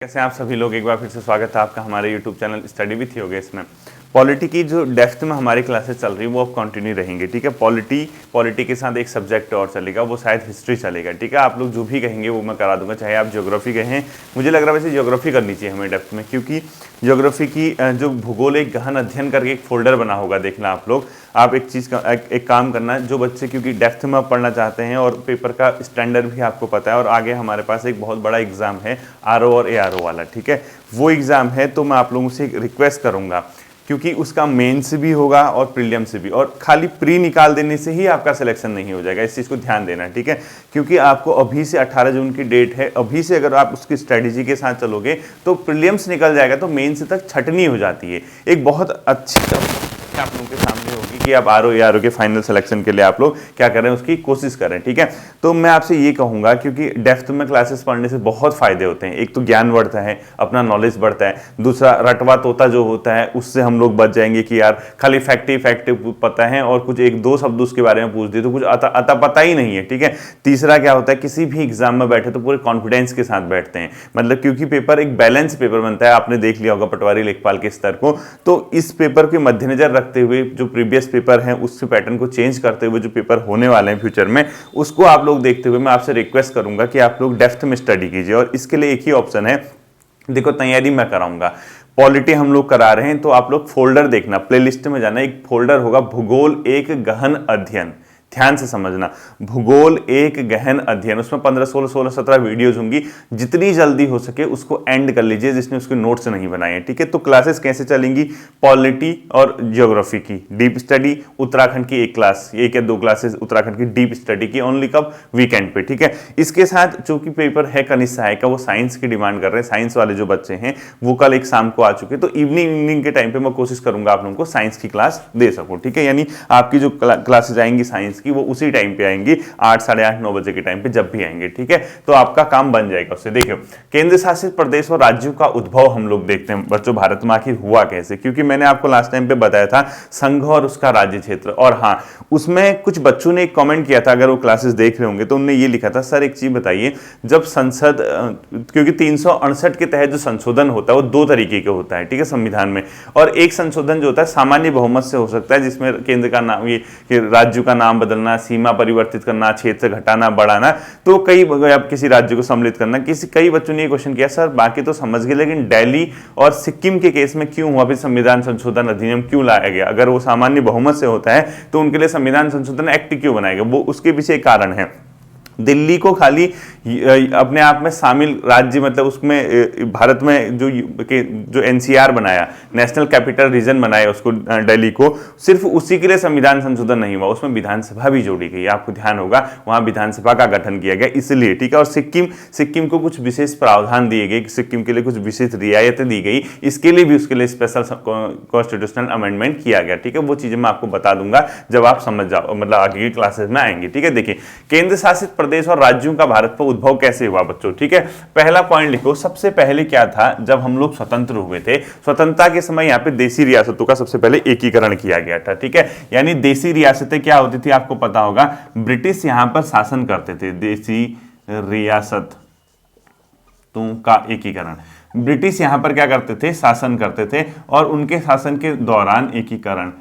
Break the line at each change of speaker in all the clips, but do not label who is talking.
कैसे आप सभी लोग, एक बार फिर से स्वागत है आपका हमारे YouTube channel study with Yogesh में। पॉलिटी की जो डेप्थ में हमारी क्लासेस चल रही है वो अब कंटिन्यू रहेंगी, ठीक है। पॉलिटी के साथ एक सब्जेक्ट और चलेगा, वो शायद हिस्ट्री चलेगा, ठीक है। आप लोग जो भी कहेंगे वो मैं करा दूंगा, चाहे आप ज्योग्राफी कहें। मुझे लग रहा है वैसे ज्योग्राफी करनी चाहिए हमें डेप्थ में, क्योंकि ज्योग्राफी की जो भूगोल एक गहन अध्ययन करके एक फोल्डर बना होगा, देखना आप लोग। आप एक चीज़ का एक काम करना है, जो बच्चे क्योंकि डेप्थ में पढ़ना चाहते हैं और पेपर का स्टैंडर्ड भी आपको पता है, और आगे हमारे पास एक बहुत बड़ा एग्जाम है आरओ और एआरओ वाला, ठीक है। वो एग्ज़ाम है, तो मैं आप लोगों से एक रिक्वेस्ट करूंगा, क्योंकि उसका मेंस भी होगा और प्रीलिम्स भी, और खाली प्री निकाल देने से ही आपका सिलेक्शन नहीं हो जाएगा। इस चीज़ को ध्यान देना, ठीक है। क्योंकि आपको अभी से 18 जून की डेट है, अभी से अगर आप उसकी स्ट्रेटेजी के साथ चलोगे तो प्रीलिम्स निकल जाएगा, तो मेंस तक छटनी हो जाती है। एक बहुत अच्छी आप लोगों के सामने होगी कि आप आरओ के फाइनल सिलेक्शन के लिए आप लोग क्या करें, उसकी कोशिश करें, ठीक है। तो मैं आपसे ये कहूँगा, क्योंकि डेप्थ में क्लासेस पढ़ने से बहुत फायदे होते हैं। एक तो ज्ञान बढ़ता है, अपना नॉलेज बढ़ता है। दूसरा, रटवा तोता जो होता है उससे हम लोग बच जाएंगे कि यार खाली फैक्ट पता है और कुछ एक दो शब्द उसके बारे में पूछ दिए तो कुछ अता पता ही नहीं है, ठीक है। तीसरा क्या होता है, किसी भी एग्जाम में बैठे तो पूरे कॉन्फिडेंस के साथ बैठते हैं, मतलब क्योंकि पेपर एक बैलेंस पेपर बनता है। आपने देख लिया होगा पटवारी लेखपाल के स्तर को, तो इस पेपर के मद्देनजर रखते हुए जो प्रीवियस पेपर है उसके पैटर्न को चेंज करते हुए जो पेपर होने वाले हैं फ्यूचर में, उसको आप लोग देखते हुए मैं आपसे रिक्वेस्ट करूंगा कि आप लोग डेप्थ में स्टडी कीजिए। और इसके लिए एक ही ऑप्शन है, देखो तैयारी मैं कराऊंगा, पॉलिटी हम लोग करा रहे हैं, तो आप लोग फोल्डर देखना, प्लेलिस्ट में जाना, एक फोल्डर होगा भूगोल एक गहन अध्ययन। ध्यान से समझना, भूगोल एक गहन अध्ययन, उसमें 15, 16, 16, 17 वीडियोज होंगी। जितनी जल्दी हो सके उसको एंड कर लीजिए, जिसने उसके नोट्स नहीं बनाए हैं, ठीक है। तो क्लासेस कैसे चलेंगी, पॉलिटी और ज्योग्राफी की डीप स्टडी, उत्तराखंड की एक क्लास, एक या दो क्लासेस उत्तराखंड की डीप स्टडी की, ओनली कब, वीकेंड पे, ठीक है। इसके साथ चूंकि पेपर है कनिष्ठ सहायक का, वो साइंस की डिमांड कर रहे हैं, साइंस वाले जो बच्चे हैं वो कल एक शाम को आ चुके, तो इवनिंग के टाइम पे मैं कोशिश करूंगा आप लोगों को साइंस की क्लास दे सकूं, ठीक है। यानी आपकी जो क्लासेज आएंगी साइंस की, वो उसी टाइम पे आएंगी, 8, साढ़े 8, 9 बजे के टाइम पे जब भी आएंगे, ठीक है। तो आपका काम बन जाएगा उससे। देखिए, केंद्र शासित प्रदेश और राज्यों का उद्भव हम लोग देखते हैं बच्चों, भारत में आखिर हुआ कैसे, क्योंकि मैंने आपको लास्ट टाइम पे बताया था संघ और उसका राज्य क्षेत्र। और हाँ, उसमें कुछ बच्चों ने एक कमेंट किया था, अगर वो क्लासेस देख रहे होंगे तो उन्होंने ये लिखा था, सर एक चीज बताइए, जब संसद, क्योंकि 368 के तहत जो संशोधन होता है वो दो तरीके का होता है, ठीक है, संविधान में। और एक संशोधन जो होता है सामान्य बहुमत से हो सकता है, जिसमें केंद्र का नाम, ये राज्यों का नाम बदलना, सीमा परिवर्तित करना, क्षेत्र घटाना बढ़ाना, तो कई, आप किसी राज्य को सम्मिलित करना। कई बच्चों ने ये क्वेश्चन किया, सर बाकी तो समझ गए, लेकिन दिल्ली और सिक्किम के केस में क्यों हुआ, फिर संविधान संशोधन अधिनियम क्यों लाया गया? अगर वो सामान्य बहुमत से होता है तो उनके लिए संविधान संशोधन एक्ट क्यों बनाया गया? वो उसके पीछे एक कारण है। दिल्ली को खाली अपने आप में शामिल राज्य, मतलब उसमें भारत में जो एनसीआर बनाया, नेशनल कैपिटल रीजन बनाया उसको, दिल्ली को, सिर्फ उसी के लिए संविधान संशोधन नहीं हुआ, उसमें विधानसभा भी जोड़ी गई। आपको ध्यान होगा वहां विधानसभा का गठन किया गया, इसलिए, ठीक है। और सिक्किम को कुछ विशेष प्रावधान दिए गए, सिक्किम के लिए कुछ विशेष रियायतें दी गई, इसके लिए भी उसके लिए स्पेशल कॉन्स्टिट्यूशनल अमेंडमेंट किया गया, ठीक है। वो चीजें मैं आपको बता दूंगा जब आप समझ जाओ, मतलब आगे की क्लासेस में आएंगे, ठीक है। देखिए, केंद्र शासित प्रदेश और राज्यों का भारत पर उद्भव कैसे हुआ बच्चों, ठीक है। पहला पॉइंट लिखो, सबसे पहले क्या था, जब हम लोग स्वतंत्र हुए थे, स्वतंत्रता के समय यहाँ पे देसी रियासतों का सबसे पहले एकीकरण किया गया था, ठीक है। यानी देसी रियासतें क्या होती थी, आपको पता होगा, ब्रिटिश यहां पर शासन करते थे, देसी रियासतों का एकीकरण, ब्रिटिश यहां पर क्या करते थे, शासन करते थे, और उनके शासन के दौरान एकीकरण,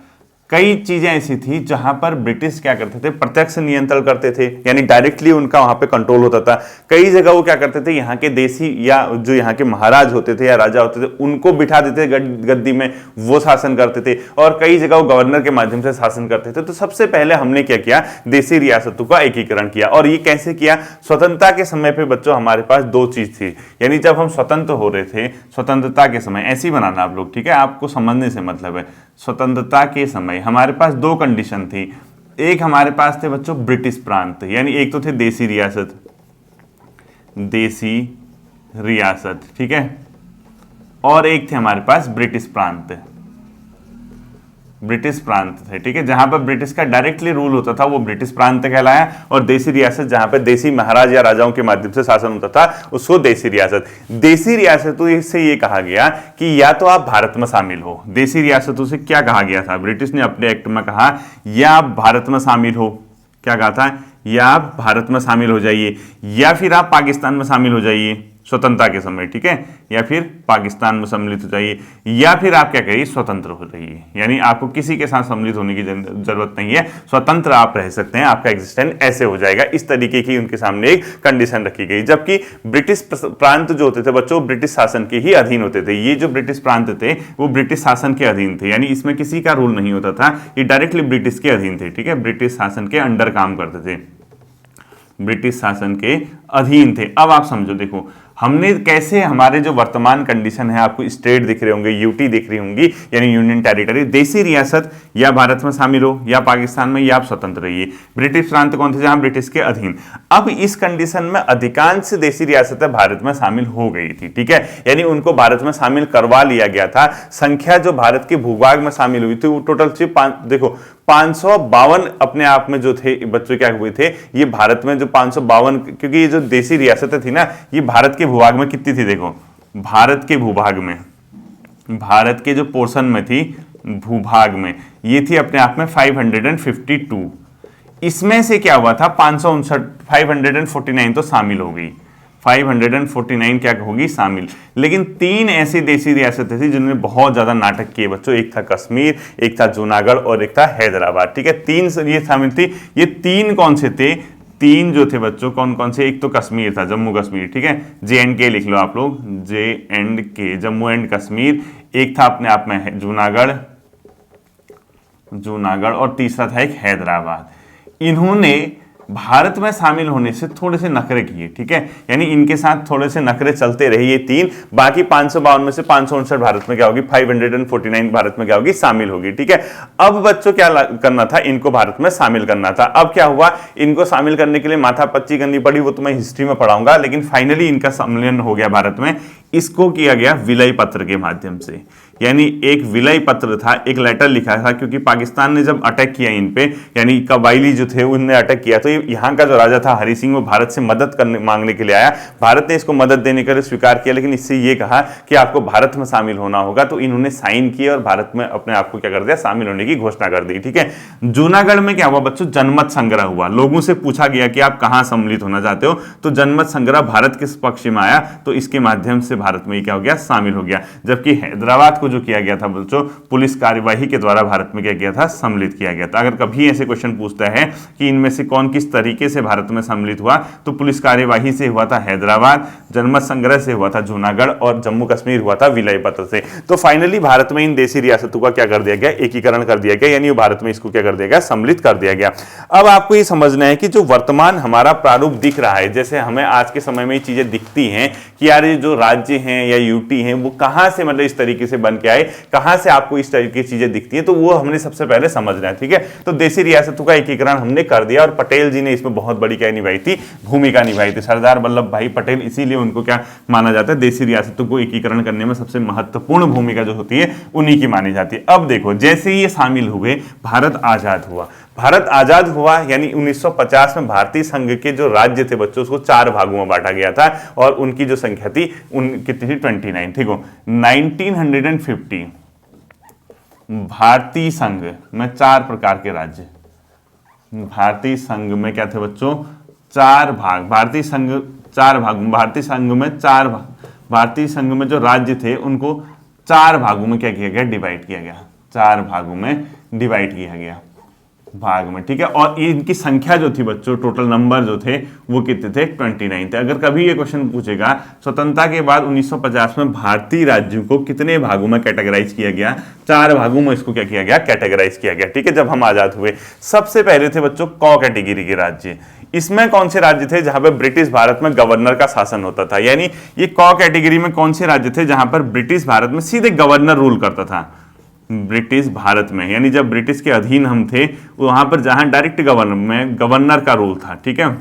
कई चीजें ऐसी थी जहां पर ब्रिटिश क्या करते थे, प्रत्यक्ष नियंत्रण करते थे, यानी डायरेक्टली उनका वहां पे कंट्रोल होता था। कई जगह वो क्या करते थे, यहाँ के देसी या जो यहाँ के महाराज होते थे या राजा होते थे, उनको बिठा देते थे गद्दी में, वो शासन करते थे। और कई जगह वो गवर्नर के माध्यम से शासन करते थे। तो सबसे पहले हमने क्या किया, देसी रियासतों का एकीकरण किया। और ये कैसे किया, स्वतंत्रता के समय पे बच्चों हमारे पास दो चीज थी, यानी जब हम स्वतंत्र हो रहे थे, स्वतंत्रता के समय, ऐसे ही बनाना आप लोग, ठीक है, आपको समझने से मतलब है, स्वतंत्रता के समय हमारे पास दो कंडीशन थी। एक हमारे पास थे बच्चों ब्रिटिश प्रांत, यानी एक तो थे देसी रियासत, ठीक है, और एक थे हमारे पास ब्रिटिश प्रांत थे, ठीक है। जहां पर ब्रिटिश का डायरेक्टली रूल होता था वो ब्रिटिश प्रांत कहलाया, और देसी रियासत जहां पर देसी महाराज या राजाओं के माध्यम से शासन होता था उसको देसी रियासत। देसी रियासतों से ये कहा गया कि या तो आप भारत में शामिल हो, देसी रियासतों से क्या कहा गया था, ब्रिटिश ने अपने एक्ट में कहा या आप भारत में शामिल हो, क्या कहा था, या आप भारत में शामिल हो जाइए, या फिर आप पाकिस्तान में शामिल हो जाइए, स्वतंत्रता के समय, ठीक है, या फिर पाकिस्तान में सम्मिलित हो जाइए, या फिर आप क्या करिए स्वतंत्र हो जाइए, यानी आपको किसी के साथ सम्मिलित होने की जरूरत नहीं है, स्वतंत्र आप रह सकते हैं, आपका एग्जिस्टेंस ऐसे हो जाएगा। इस तरीके की उनके सामने एक कंडीशन रखी गई। जबकि ब्रिटिश प्रांत जो होते थे बच्चों ब्रिटिश शासन के ही अधीन होते थे। ये जो ब्रिटिश प्रांत थे वो ब्रिटिश शासन के अधीन थे, यानी इसमें किसी का रूल नहीं होता था, ये डायरेक्टली ब्रिटिश के अधीन थे, ठीक है, ब्रिटिश शासन के अंडर काम करते थे, ब्रिटिश शासन के अधीन थे। अब आप समझो, देखो हमने कैसे हमारे जो वर्तमान कंडीशन है, आपको स्टेट दिख रहे होंगे, यूटी दिख रही होंगी, यानी यूनियन टेरिटरी, देशी रियासत, या भारत में शामिल हो या पाकिस्तान में, या आप स्वतंत्र रहिए। ब्रिटिश प्रांत कौन थे, जहां ब्रिटिश के अधीन। अब इस कंडीशन में अधिकांश देशी रियासतें भारत में शामिल हो गई थी, ठीक है, यानी उनको भारत में शामिल करवा लिया गया था। संख्या जो भारत के भूभाग में शामिल हुई थी वो टोटल थी देखो 552 अपने आप में जो थे बच्चों क्या हुए थे, ये भारत में जो 552, क्योंकि ये जो देशी रियासतें थी ना, ये भारत के भूभाग में कितनी थी, देखो भारत के भूभाग में, भारत के जो पोर्शन में थी भूभाग में, ये थी अपने आप में 552। इसमें से क्या हुआ था 549 तो शामिल हो गई, 549 क्या होगी शामिल। लेकिन 3 ऐसी देशी रियासतें थी जिन्होंने बहुत ज्यादा नाटक किए बच्चों, एक था कश्मीर, एक था जूनागढ़ और एक था हैदराबाद, ठीक है, 3 ये शामिल थी। ये 3 कौन से थे, 3 जो थे बच्चों कौन कौन से, एक तो कश्मीर था, जम्मू कश्मीर, ठीक है, JNK लिख लो आप लोग, JNK जम्मू एंड कश्मीर, एक था अपने आप में जूनागढ़, और तीसरा था एक हैदराबाद। इन्होंने भारत में शामिल होने से थोड़े से नखरे किए, ठीक है, यानी इनके साथ थोड़े से नखरे चलते रहे ये 3, बाकी 552 में से 559 भारत में क्या होगी, 549 भारत में क्या होगी, शामिल होगी, ठीक है। अब बच्चों क्या करना था, इनको भारत में शामिल करना था। अब क्या हुआ, इनको शामिल करने के लिए माथापच्ची करनी पड़ी, वो तो मैं हिस्ट्री में पढ़ाऊंगा, लेकिन फाइनली इनका सम्मेलन हो गया भारत में। इसको किया गया विलय पत्र के माध्यम से, यानी एक विलय पत्र था, एक लेटर लिखा था, क्योंकि पाकिस्तान ने जब अटैक किया इन पे, यानी कबाइली जो थे उनने अटैक किया, तो यहाँ का जो राजा था हरि सिंह वो भारत से मदद करने मांगने के लिए आया। भारत ने इसको मदद देने के लिए स्वीकार किया, लेकिन इससे ये कहा कि आपको भारत में शामिल होना होगा, तो इन्होंने साइन किया और भारत में अपने आप को क्या कर दिया, शामिल होने की घोषणा कर दी, ठीक है। जूनागढ़ में क्या हुआ बच्चों, जनमत संग्रह हुआ, लोगों से पूछा गया कि आप कहाँ सम्मिलित होना चाहते हो, तो जनमत संग्रह भारत किस पक्ष में आया, तो इसके माध्यम से भारत में क्या हो गया, शामिल हो गया। जबकि हैदराबाद को जो किया गया था बच्चों, पुलिस कार्यवाही के द्वारा भारत में क्या किया था, सम्मिलित किया गया था। अगर कभी ऐसे क्वेश्चन पूछता है कि इनमें से कौन किस तरीके से भारत में सम्मिलित हुआ, तो पुलिस कार्यवाही से हुआ था हैदराबाद, जनमत संग्रह से हुआ था जूनागढ़, और जम्मू कश्मीर हुआ था विलय पत्र से। तो फाइनली भारत में इन देशी रियासतों का क्या कर दिया गया, एकीकरण कर दिया गया, यानी भारत में इसको क्या कर दिया गया, सम्मिलित कर दिया गया। अब आपको ये समझना है कि जो वर्तमान हमारा प्रारूप दिख रहा है, जैसे हमें आज के समय में ये चीजें दिखती हैं कि यार ये जो राज्य हैं या यूटी हैं वो कहां से मतलब इस तरीके से बन के आए, कहां से आपको इस तरीके की चीजें दिखती हैं, तो वो हमने सबसे पहले समझना है, ठीक है। तो देशी रियासतों का एकीकरण हमने कर दिया, और पटेल जी ने इसमें बहुत बड़ी क्या निभाई थी, भूमिका निभाई थी। सरदार वल्लभ भाई पटेल, इसीलिए उनको क्या माना जाता है, देशी रियासतों को एकीकरण करने में सबसे महत्वपूर्ण भूमिका जो होती है उन्हीं की मानी जाती है। अब देखो जैसे ही ये शामिल हुए, भारत आजाद हुआ। भारत आजाद हुआ यानी 1950 में भारतीय संघ के जो राज्य थे बच्चों, उसको 4 भागों में बांटा गया था, और उनकी जो संख्या थी कितनी थी, 29, ठीक हो। 1950 भारतीय संघ में 4 प्रकार के राज्य, भारतीय संघ में क्या थे बच्चों, 4 भाग, भारतीय संघ 4 भाग, भारतीय संघ में 4 भाग, भारतीय संघ में जो राज्य थे उनको 4 भागों में क्या किया गया, डिवाइड किया गया, 4 भागों में डिवाइड किया गया भाग में, ठीक है। और इनकी संख्या जो थी बच्चों, टोटल नंबर जो थे वो कितने थे, 29 थे। अगर कभी ये क्वेश्चन पूछेगा स्वतंत्रता के बाद 1950 में भारतीय राज्यों को कितने भागों में कैटेगराइज किया गया, 4 भागों में इसको क्या किया गया, कैटेगराइज किया गया, ठीक है। जब हम आजाद हुए, सबसे पहले थे बच्चों क कैटेगरी के राज्य। इसमें कौन से राज्य थे, जहां पर ब्रिटिश भारत में गवर्नर का शासन होता था, यानी ये क कैटेगरी में कौन से राज्य थे जहां पर ब्रिटिश भारत में सीधे गवर्नर रूल करता था, ब्रिटिश भारत में, यानी जब ब्रिटिश के अधीन हम थे वहां पर जहां डायरेक्ट गवर्नर का रूल था, ठीक है,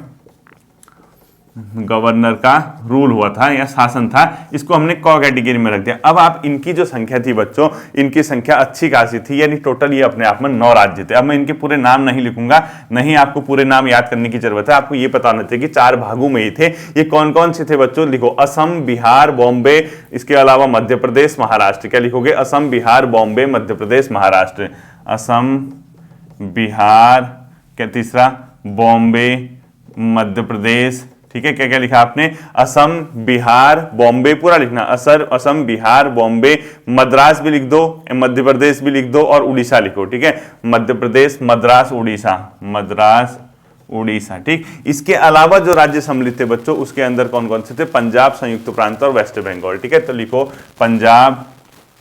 गवर्नर का रूल हुआ था या शासन था, इसको हमने क कैटेगरी में रख दिया। अब आप इनकी जो संख्या थी बच्चों, इनकी संख्या अच्छी खासी थी, यानी टोटल ये अपने आप में 9 राज्य थे। अब मैं इनके पूरे नाम नहीं लिखूंगा, नहीं आपको पूरे नाम याद करने की जरूरत है, आपको ये बताना चाहिए कि 4 भागों में ही थे। ये कौन कौन से थे बच्चों, लिखो, असम, बिहार, बॉम्बे, इसके अलावा मध्य प्रदेश, महाराष्ट्र। क्या लिखोगे, असम, बिहार, बॉम्बे, मध्य प्रदेश, महाराष्ट्र। असम, बिहार, क्या तीसरा, बॉम्बे, मध्य प्रदेश, ठीक है, क्या क्या लिखा आपने, असम, बिहार, बॉम्बे, पूरा लिखना, असम, बिहार, बॉम्बे, मद्रास भी लिख दो, मध्य प्रदेश भी लिख दो और उड़ीसा लिखो। ठीक है, मध्य प्रदेश, मद्रास, उड़ीसा, मद्रास, उड़ीसा। ठीक, इसके अलावा जो राज्य सम्मिलित थे बच्चों उसके अंदर कौन कौन से थे, पंजाब, संयुक्त प्रांत और वेस्ट बंगाल। ठीक है, तो लिखो पंजाब,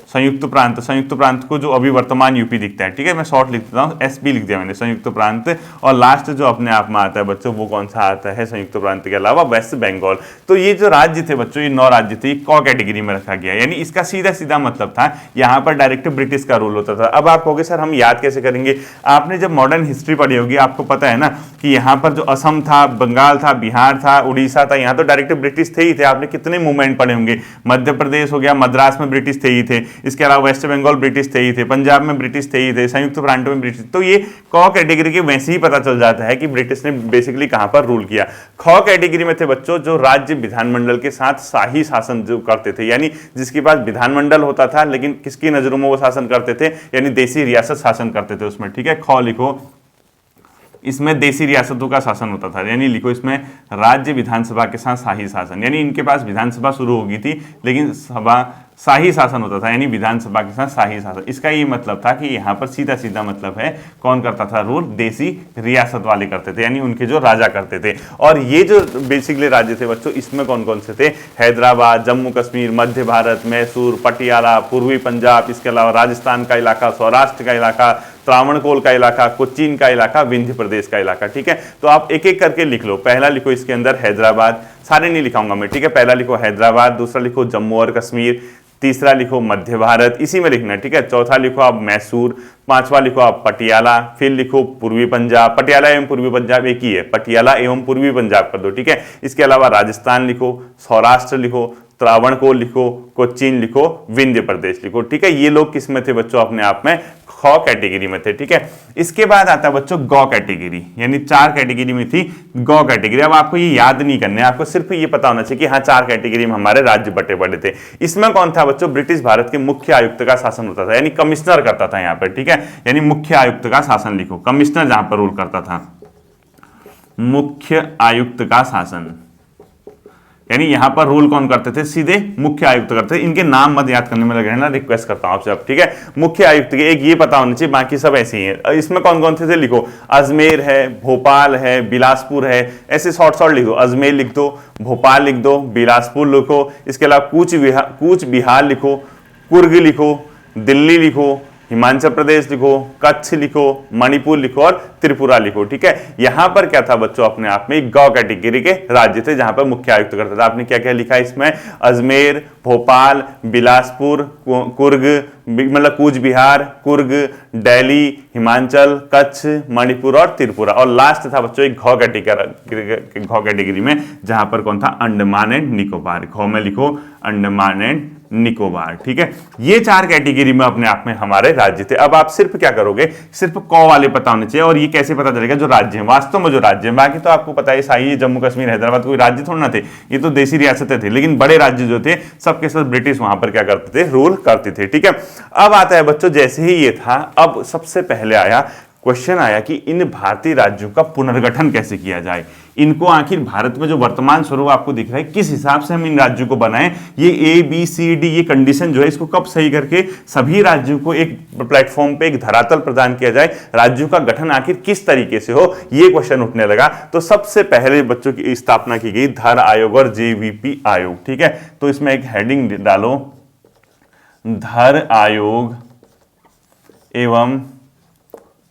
संयुक्त प्रांत को जो अभी वर्तमान यूपी दिखता है। ठीक है, मैं शॉर्ट लिख देता हूँ, एसपी लिख दिया मैंने, संयुक्त प्रांत। और लास्ट जो अपने आप में आता है बच्चों वो कौन सा आता है, संयुक्त प्रांत के अलावा वेस्ट बंगाल। तो ये जो राज्य थे बच्चों, ये 9 राज्य थे, क कैटेगरी में रखा गया, यानी इसका सीधा सीधा मतलब था यहाँ पर डायरेक्ट ब्रिटिश का रूल होता था। अब आप कहोगे सर हम याद कैसे करेंगे, आपने जब मॉडर्न हिस्ट्री पढ़ी होगी आपको पता है ना कि यहाँ पर जो असम था, बंगाल था, बिहार था, उड़ीसा था, यहाँ तो डायरेक्ट ब्रिटिश थे ही थे। आपने कितने मूवमेंट पढ़े होंगे, मध्य प्रदेश हो गया, मद्रास में ब्रिटिश थे ही थे, इसके अलावा वेस्ट बंगाल ब्रिटिश थे ही थे, पंजाब में ब्रिटिश थे ही थे, संयुक्त प्रांतों में ब्रिटिश। तो ये क कैटेगरी के वैसे ही पता चल जाता है कि ब्रिटिश ने बेसिकली कहां पर रूल किया। ख कैटेगरी में थे बच्चों जो राज्य विधानमंडल के साथ शाही शासन जो करते थे, यानी जिसके पास विधानमंडल होता था लेकिन किसकी नजरों में वो शासन करते थे, यानी देसी रियासत शासन करते थे उसमें। ठीक है, ख लिखो, इसमें देसी रियासतों का शासन होता था, यानी लिखो इसमें राज्य विधानसभा के साथ शाही शासन, यानी इनके पास विधानसभा शुरू होगी थी लेकिन सभा शाही शासन होता था, यानी विधानसभा के साथ शाही शासन। इसका ये मतलब था कि यहाँ पर सीधा सीधा मतलब है कौन करता था रूल, देसी रियासत वाले करते थे, यानी उनके जो राजा करते थे। और ये जो बेसिकली राज्य थे बच्चों इसमें कौन कौन से थे, हैदराबाद, जम्मू कश्मीर, मध्य भारत, मैसूर, पटियाला, पूर्वी पंजाब, इसके अलावा राजस्थान का इलाका, सौराष्ट्र का इलाका, त्रावणकोल का इलाका, कोचीन का इलाका, विंध्य प्रदेश का इलाका। ठीक है, तो आप एक एक करके लिख लो। पहला लिखो इसके अंदर हैदराबाद, सारे नहीं लिखाऊंगा मैं। ठीक है, पहला लिखो हैदराबाद, दूसरा लिखो जम्मू और कश्मीर, तीसरा लिखो मध्य भारत, इसी में लिखना है। ठीक है, चौथा लिखो आप मैसूर, पांचवा लिखो आप पटियाला, फिर लिखो पूर्वी पंजाब, पटियाला एवं पूर्वी पंजाब एक ही है, पटियाला एवं पूर्वी पंजाब कर दो। ठीक है, इसके अलावा राजस्थान लिखो, सौराष्ट्र लिखो, त्रावणकोल लिखो, कोचीन लिखो, विंध्य प्रदेश लिखो। ठीक है, ये लोग किस में थे बच्चों, अपने आप में ख कैटेगरी में थे। ठीक है, इसके बाद आता है बच्चों गौ कैटेगरी, यानी 4 कैटेगरी में थी गौ कैटेगरी। अब आपको ये याद नहीं करना है, आपको सिर्फ ये पता होना चाहिए कि हाँ 4 कैटेगरी में हमारे राज्य बटे पड़े थे। इसमें कौन था बच्चों, ब्रिटिश भारत के मुख्य आयुक्त का शासन होता था, यानी कमिश्नर करता था यहाँ पर। ठीक है, यानी मुख्य आयुक्त का शासन लिखो, कमिश्नर जहां पर रूल करता था, मुख्य आयुक्त का शासन, यानी यहां पर रूल कौन करते थे, सीधे मुख्य आयुक्त करते थे। इनके नाम मत याद करने में लगे ना, रिक्वेस्ट करता हूं आपसे अब। ठीक है, मुख्य आयुक्त के एक ये पता होना चाहिए, बाकी सब ऐसे ही है। इसमें कौन कौन से थे लिखो, अजमेर है, भोपाल है, बिलासपुर है, ऐसे शॉर्ट लिख दो, अजमेर लिख दो, भोपाल लिख दो, बिलासपुर लिखो, इसके अलावा कूच बिहार लिखो, कुर्ग लिखो, दिल्ली लिखो, हिमाचल प्रदेश लिखो, कच्छ लिखो, मणिपुर लिखो और त्रिपुरा लिखो। ठीक है, यहां पर क्या था बच्चों, अपने आप में गौ कैटेगरी के राज्य थे जहां पर मुख्य आयुक्त करता था। आपने क्या क्या लिखा इसमें, अजमेर, भोपाल, बिलासपुर, कुर्ग मतलब कूच बिहार, कुर्ग, दिल्ली, हिमाचल, कच्छ, मणिपुर और त्रिपुरा। और लास्ट था बच्चों एक घ कैटेगरी में जहां पर कौन था, अंडमान एंड निकोबार। घ में लिखो अंडमान एंड निकोबार। ठीक है, ये 4 कैटेगरी में अपने आप में हमारे राज्य थे। अब आप सिर्फ क्या करोगे, सिर्फ क वाले पता होने चाहिए। और ये कैसे पता चलेगा, जो राज्य हैं वास्तव में जो राज्य हैं, बाकी तो आपको पता है शाही जम्मू कश्मीर हैदराबाद कोई राज्य थोड़ा ना थे, ये तो देसी रियासतें थे। लेकिन बड़े राज्य जो थे सबके साथ ब्रिटिश वहां पर क्या करते थे, रूल करते थे। ठीक है, अब आता है बच्चों जैसे ही ये था, अब सबसे पहले आया क्वेश्चन आया कि इन भारतीय राज्यों का पुनर्गठन कैसे किया जाए। इनको आखिर भारत में जो वर्तमान स्वरूप आपको दिख रहा है किस हिसाब से हम इन राज्यों को बनाएं, ये ABCD ये कंडीशन जो है इसको कब सही करके सभी राज्यों को एक प्लेटफॉर्म पे एक धरातल प्रदान किया जाए, राज्यों का गठन आखिर किस तरीके से हो, ये क्वेश्चन उठने लगा। तो सबसे पहले बच्चों की स्थापना की गई धर आयोग और JVP आयोग। ठीक है, तो इसमें एक हेडिंग डालो, धर आयोग एवं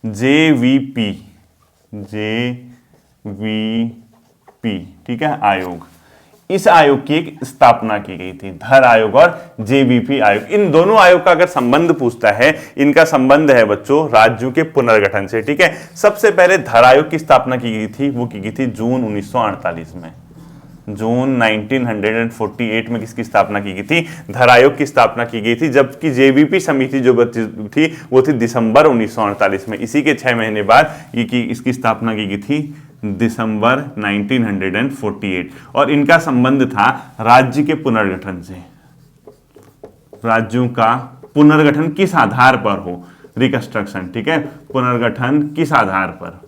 JVP ठीक है आयोग, इस आयोग की एक स्थापना की गई थी, धर आयोग और JVP आयोग। इन दोनों आयोग का अगर संबंध पूछता है, इनका संबंध है बच्चों राज्यों के पुनर्गठन से। ठीक है, सबसे पहले धर आयोग की स्थापना की गई थी, वो की गई थी जून 1948 में, जून 1948 में किसकी स्थापना की गई थी, धर आयोग की स्थापना की गई थी। जबकि JVP समिति जो थी वो थी दिसंबर 1948 में। इसी के 6 महीने बाद इसकी स्थापना की गई थी दिसंबर 1948। और इनका संबंध था राज्य के पुनर्गठन से। राज्यों का पुनर्गठन किस आधार पर हो, रिकंस्ट्रक्शन। ठीक है, पुनर्गठन किस आधार पर,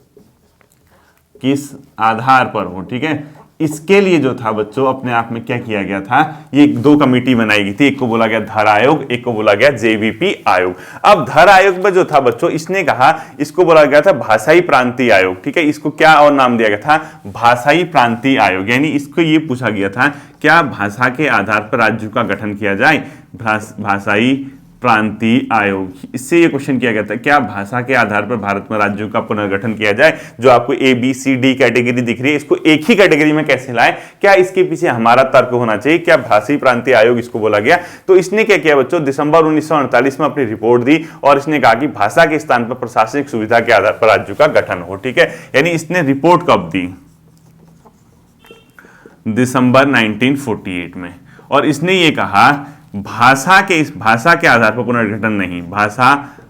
किस आधार पर हो। ठीक है, इसके लिए जो था बच्चों अपने आप में क्या किया गया था, ये दो कमेटी बनाई गई थी, एक को बोला गया धर आयोग, एक को बोला गया जेवीपी आयोग। अब धर आयोग में जो था बच्चों, इसने कहा, इसको बोला गया था भाषाई प्रांतीय आयोग, ठीक है, इसको क्या और नाम दिया गया था, भाषाई प्रांतीय आयोग। यानी इसको ये पूछा गया था क्या भाषा के आधार पर राज्यों का गठन किया जाए, भाषाई प्रांतीय आयोग। इससे ये क्वेश्चन किया गया था क्या भाषा के आधार पर भारत में राज्यों का पुनर्गठन किया जाए। जो आपको A B C D category दिख रही है, इसको एक ही कैटेगरी में कैसे लाए, क्या इसके पीछे हमारा तर्क होना चाहिए, क्या भाषाई प्रांतीय आयोग इसको बोला गया। तो इसने क्या किया बच्चों, दिसंबर 1948 में अपनी रिपोर्ट दी और इसने कहा कि भाषा के स्थान पर प्रशासनिक सुविधा के आधार पर राज्यों का गठन हो, ठीक है। यानी इसने रिपोर्ट कब दी, दिसंबर 1948 में। और इसने ये कहा भाषा के आधार पर पुनर्गठन नहीं, भाषा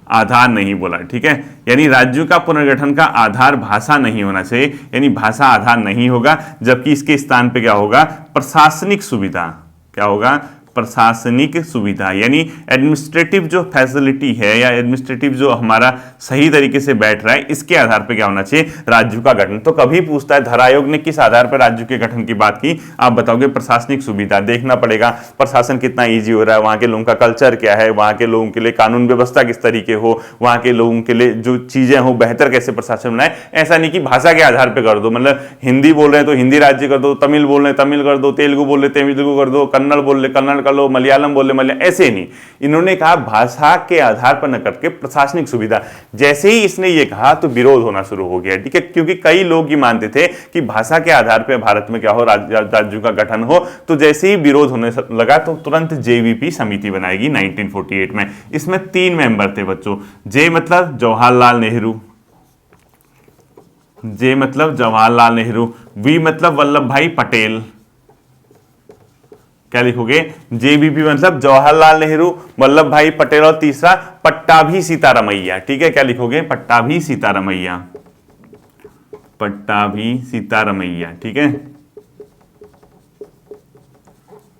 आधार नहीं बोला, ठीक है। यानी राज्यों का पुनर्गठन का आधार भाषा नहीं होना चाहिए, यानी भाषा आधार नहीं होगा, जबकि इसके स्थान पे क्या होगा, प्रशासनिक सुविधा। क्या होगा, प्रशासनिक सुविधा, यानी एडमिनिस्ट्रेटिव जो फैसिलिटी है या एडमिनिस्ट्रेटिव जो हमारा सही तरीके से बैठ रहा है, इसके आधार पर क्या होना चाहिए, राज्यों का गठन। तो कभी पूछता है धर आयोग ने किस आधार पर राज्यों के गठन की बात की, आप बताओगे प्रशासनिक सुविधा। देखना पड़ेगा प्रशासन कितना ईजी हो रहा है, वहां के लोगों का कल्चर क्या है, वहां के लोगों के लिए कानून व्यवस्था किस तरीके हो, वहां के लोगों के लिए जो चीजें हो बेहतर कैसे प्रशासन बनाए। ऐसा नहीं कि भाषा के आधार पर कर दो, मतलब हिंदी बोल रहे हैं तो हिंदी राज्य कर दो, तमिल बोल रहे हैं तमिल कर दो, तेलुगु बोल रहे तेलुगु कर दो, कन्नड़ बोल रहे कन्नड़ कर लो, मलयालम बोल रहे मलयालम, ऐसे नहीं। इन्होंने कहा भाषा के आधार पर न करके प्रशासनिक सुविधा। जैसे ही इसने ये कहा तो विरोध होना शुरू हो गया, ठीक है, क्योंकि कई लोग ये मानते थे कि भाषा के आधार पर भारत में क्या हो, राज्यों का गठन हो। तो जैसे ही विरोध होने लगा तो तुरंत जेवीपी समिति बनाएगी 1948 में। इसमें 3 मेंबर थे बच्चों। जे मतलब जवाहरलाल नेहरू, जे मतलब जवाहरलाल नेहरू, वी मतलब वल्लभ भाई पटेल। क्या लिखोगे, जेबीपी मतलब जवाहरलाल नेहरू, वल्लभ भाई पटेल, और तीसरा पट्टाभी सीतारमैया, ठीक है। क्या लिखोगे, पट्टाभी सीतारमैया, पट्टाभी सीतारमैया, ठीक है।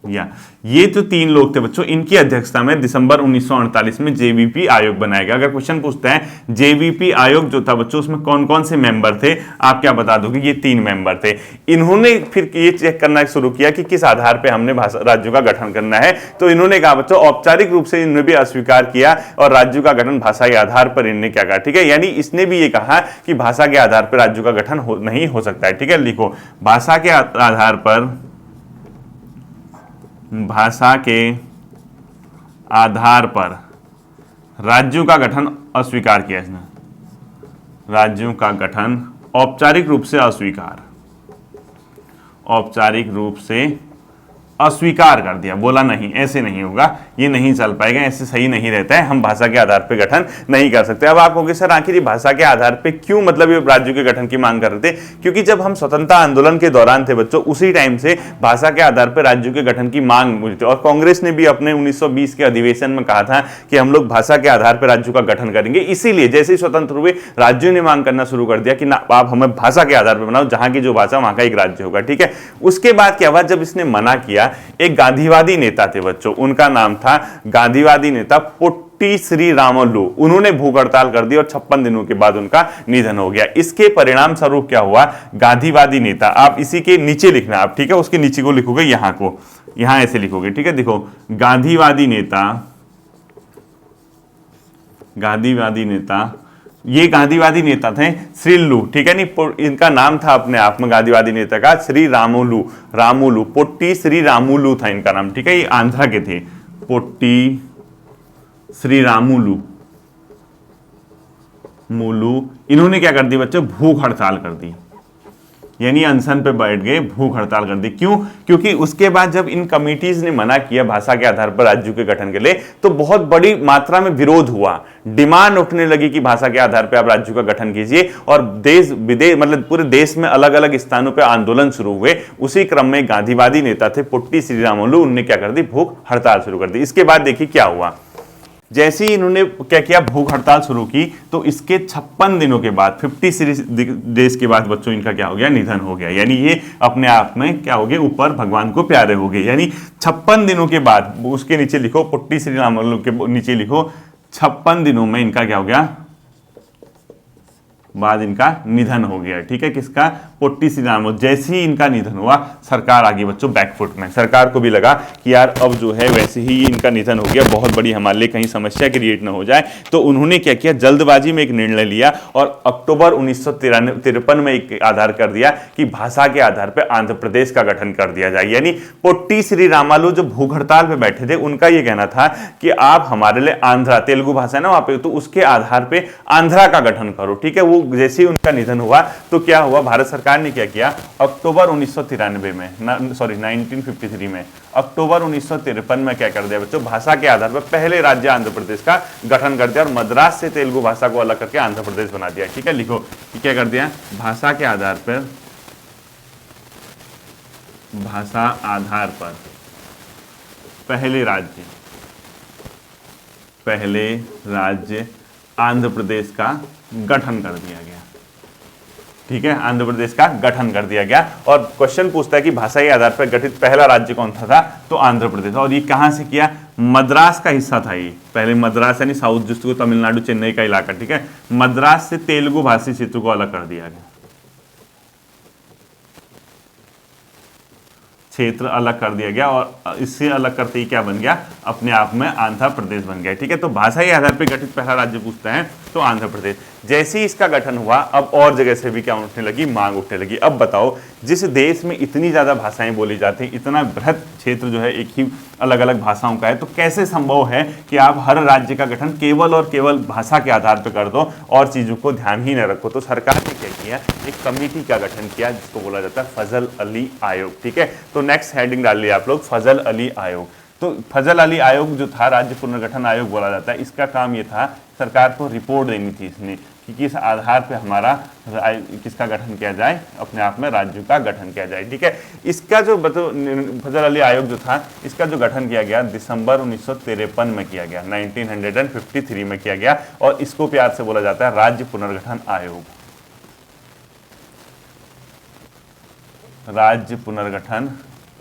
या ये जो 3 लोग थे बच्चों, इनकी अध्यक्षता में दिसंबर 1948 में जेवीपी आयोग बनाया गया। अगर क्वेश्चन पूछता है जेवीपी आयोग जो था बच्चों, उसमें कौन कौन से मेंबर थे, आप क्या बता दोगे, ये 3 मेंबर थे। इन्होंने फिर ये चेक करना शुरू किया कि किस आधार पे हमने राज्यों का गठन करना है। तो इन्होंने कहा बच्चों औपचारिक रूप से इन्होंने भी अस्वीकार किया और राज्यों का गठन भाषा के आधार पर इन्होंने क्या कहा, ठीक है। यानी इसने भी ये कहा कि भाषा के आधार पर राज्यों का गठन नहीं हो सकता है, ठीक है। लिखो, भाषा के आधार पर, भाषा के आधार पर राज्यों का गठन अस्वीकार किया इसने, राज्यों का गठन औपचारिक रूप से अस्वीकार, औपचारिक रूप से अस्वीकार कर दिया, बोला नहीं, ऐसे नहीं होगा, ये नहीं चल पाएगा, ऐसे सही नहीं रहता है, हम भाषा के आधार पे गठन नहीं कर सकते। अब आप कहोगे सर आखिर ये भाषा के आधार पे क्यों, मतलब ये राज्यों के गठन की मांग कर रहे थे, क्योंकि जब हम स्वतंत्रता आंदोलन के दौरान थे बच्चों, उसी टाइम से भाषा के आधार पर राज्यों के गठन की मांग हुई थी। और कांग्रेस ने भी अपने 1920 के अधिवेशन में कहा था कि हम लोग भाषा के आधार पर राज्यों का गठन करेंगे। इसीलिए जैसे ही स्वतंत्र हुए राज्यों ने मांग करना शुरू कर दिया कि ना आप हमें भाषा के आधार पर बनाओ, जहां की जो भाषा वहां का एक राज्य होगा, ठीक है। उसके बाद क्या हुआ, जब इसने मना किया, एक गांधीवादी नेता थे बच्चों, उनका नाम था गांधीवादी नेता पोट्टी श्री रामुलु। उन्होंने भूख हड़ताल कर दी और 56 दिनों के बाद उनका निधन हो गया। इसके परिणाम स्वरूप क्या हुआ, गांधीवादी नेता, आप इसी के नीचे लिखना आप, ठीक है, उसके नीचे को लिखोगे, यहां को, यहां ऐसे लिखोगे, ठीक है। देखो, गांधीवादी नेता, गांधीवादी नेता, ये गांधीवादी नेता थे श्रीलू, ठीक है नहीं, इनका नाम था अपने आप में गांधीवादी नेता का श्री रामुलु, रामुलु, पोट्टी श्री रामुलु था इनका नाम, ठीक है। ये आंध्रा के थे, पोट्टी श्री रामुलु, मुलु। इन्होंने क्या कर दी बच्चों, भूख हड़ताल कर दी, यानी अनशन पे बैठ गए, भूख हड़ताल कर दी। क्यों, क्योंकि उसके बाद जब इन कमिटीज ने मना किया भाषा के आधार पर राज्यों के गठन के लिए, तो बहुत बड़ी मात्रा में विरोध हुआ, डिमांड उठने लगी कि भाषा के आधार पर आप राज्यों का गठन कीजिए। और देश विदेश मतलब पूरे देश में अलग अलग स्थानों पर आंदोलन शुरू हुए। उसी क्रम में गांधीवादी नेता थे पोट्टी श्री रामुलु, उन्होंने क्या कर दी, भूख हड़ताल शुरू कर दी। इसके बाद देखिए क्या हुआ, जैसे ही इन्होंने क्या किया, भूख हड़ताल शुरू की, तो इसके 56 दिनों के बाद, 56 डेज के बाद बच्चों इनका क्या हो गया, निधन हो गया। यानी ये अपने आप में क्या हो गए, ऊपर भगवान को प्यारे हो गए। यानी 56 दिनों के बाद, उसके नीचे लिखो, पोट्टी श्री रामुलु के नीचे लिखो, 56 दिनों में इनका क्या हो गया, बाद इनका निधन हो गया। ठीक है, किसका? पोट्टी श्रीराम। जैसे ही इनका निधन हुआ सरकार आ गई बच्चों बैकफुट में। सरकार को भी लगा कि यार अब जो है वैसे ही इनका निधन हो गया, बहुत बड़ी हमारे लिए कहीं समस्या क्रिएट ना हो जाए, तो उन्होंने क्या किया, जल्दबाजी में एक निर्णय लिया और अक्टूबर 1953 में एक आधार कर दिया कि भाषा के आधार पर आंध्र प्रदेश का गठन कर दिया जाए। यानी पोट्टी श्री रामालू जो भूख हड़ताल पे बैठे थे उनका यह कहना था कि आप हमारे लिए आंध्रा, तेलुगु भाषा है ना वहां पे, तो उसके आधार पे आंध्रा का गठन करो। ठीक है, वो जैसे ही उनका निधन हुआ तो क्या हुआ, भारत सरकार ने क्या किया, अक्टूबर 1993 में, सॉरी 1953 में, अक्टूबर 1953 में क्या कर दिया बच्चों, भाषा के आधार पर पहले राज्य आंध्र प्रदेश का गठन कर दिया और मद्रास से तेलुगु भाषा को अलग करके आंध्र प्रदेश बना दिया। ठीक है, लिखो कि क्या कर दिया, भाषा के आधार पर, भाषा आधार पर पहले राज्य आंध्र प्रदेश का गठन कर दिया गया। ठीक है, आंध्र प्रदेश का गठन कर दिया गया। और क्वेश्चन पूछता है कि भाषा के आधार पर गठित पहला राज्य कौन था, तो आंध्र प्रदेश। और ये कहां से किया, मद्रास का हिस्सा था ये, पहले मद्रास यानी साउथ जिसको तमिलनाडु चेन्नई का इलाका। ठीक है, मद्रास से तेलुगु भाषी क्षेत्र को अलग कर दिया गया, क्षेत्र अलग कर दिया गया और इससे अलग करते ही क्या बन गया, अपने आप में आंध्र प्रदेश बन गया। ठीक है, तो भाषा के आधार पर गठित पहला राज्य पूछता है तो आंध्र प्रदेश। जैसे ही इसका गठन हुआ अब और जगह से भी क्या उठने लगी, मांग उठने लगी। अब बताओ, जिस देश में इतनी ज्यादा भाषाएं बोली जाती हैं, इतना बृहत क्षेत्र जो है एक ही अलग अलग भाषाओं का है, तो कैसे संभव है कि आप हर राज्य का गठन केवल और केवल भाषा के आधार पर कर दो और चीजों को ध्यान ही न रखो। तो सरकार ने क्या किया, एक कमेटी का गठन किया जिसको बोला जाता है फजल अली आयोग। ठीक है, तो नेक्स्ट हेडिंग डाल लिया आप लोग, फजल अली आयोग। तो फजल अली आयोग जो था, राज्य पुनर्गठन आयोग बोला जाता है, इसका काम ये था, सरकार को रिपोर्ट देनी थी इसने कि किस आधार पे हमारा किसका गठन किया जाए, अपने आप में राज्यों का गठन किया जाए। ठीक है, इसका जो फजल अली आयोग जो था, इसका जो गठन किया गया दिसंबर 1953 में किया गया, 1953 में किया गया और इसको प्यार से बोला जाता है राज्य पुनर्गठन आयोग। राज्य पुनर्गठन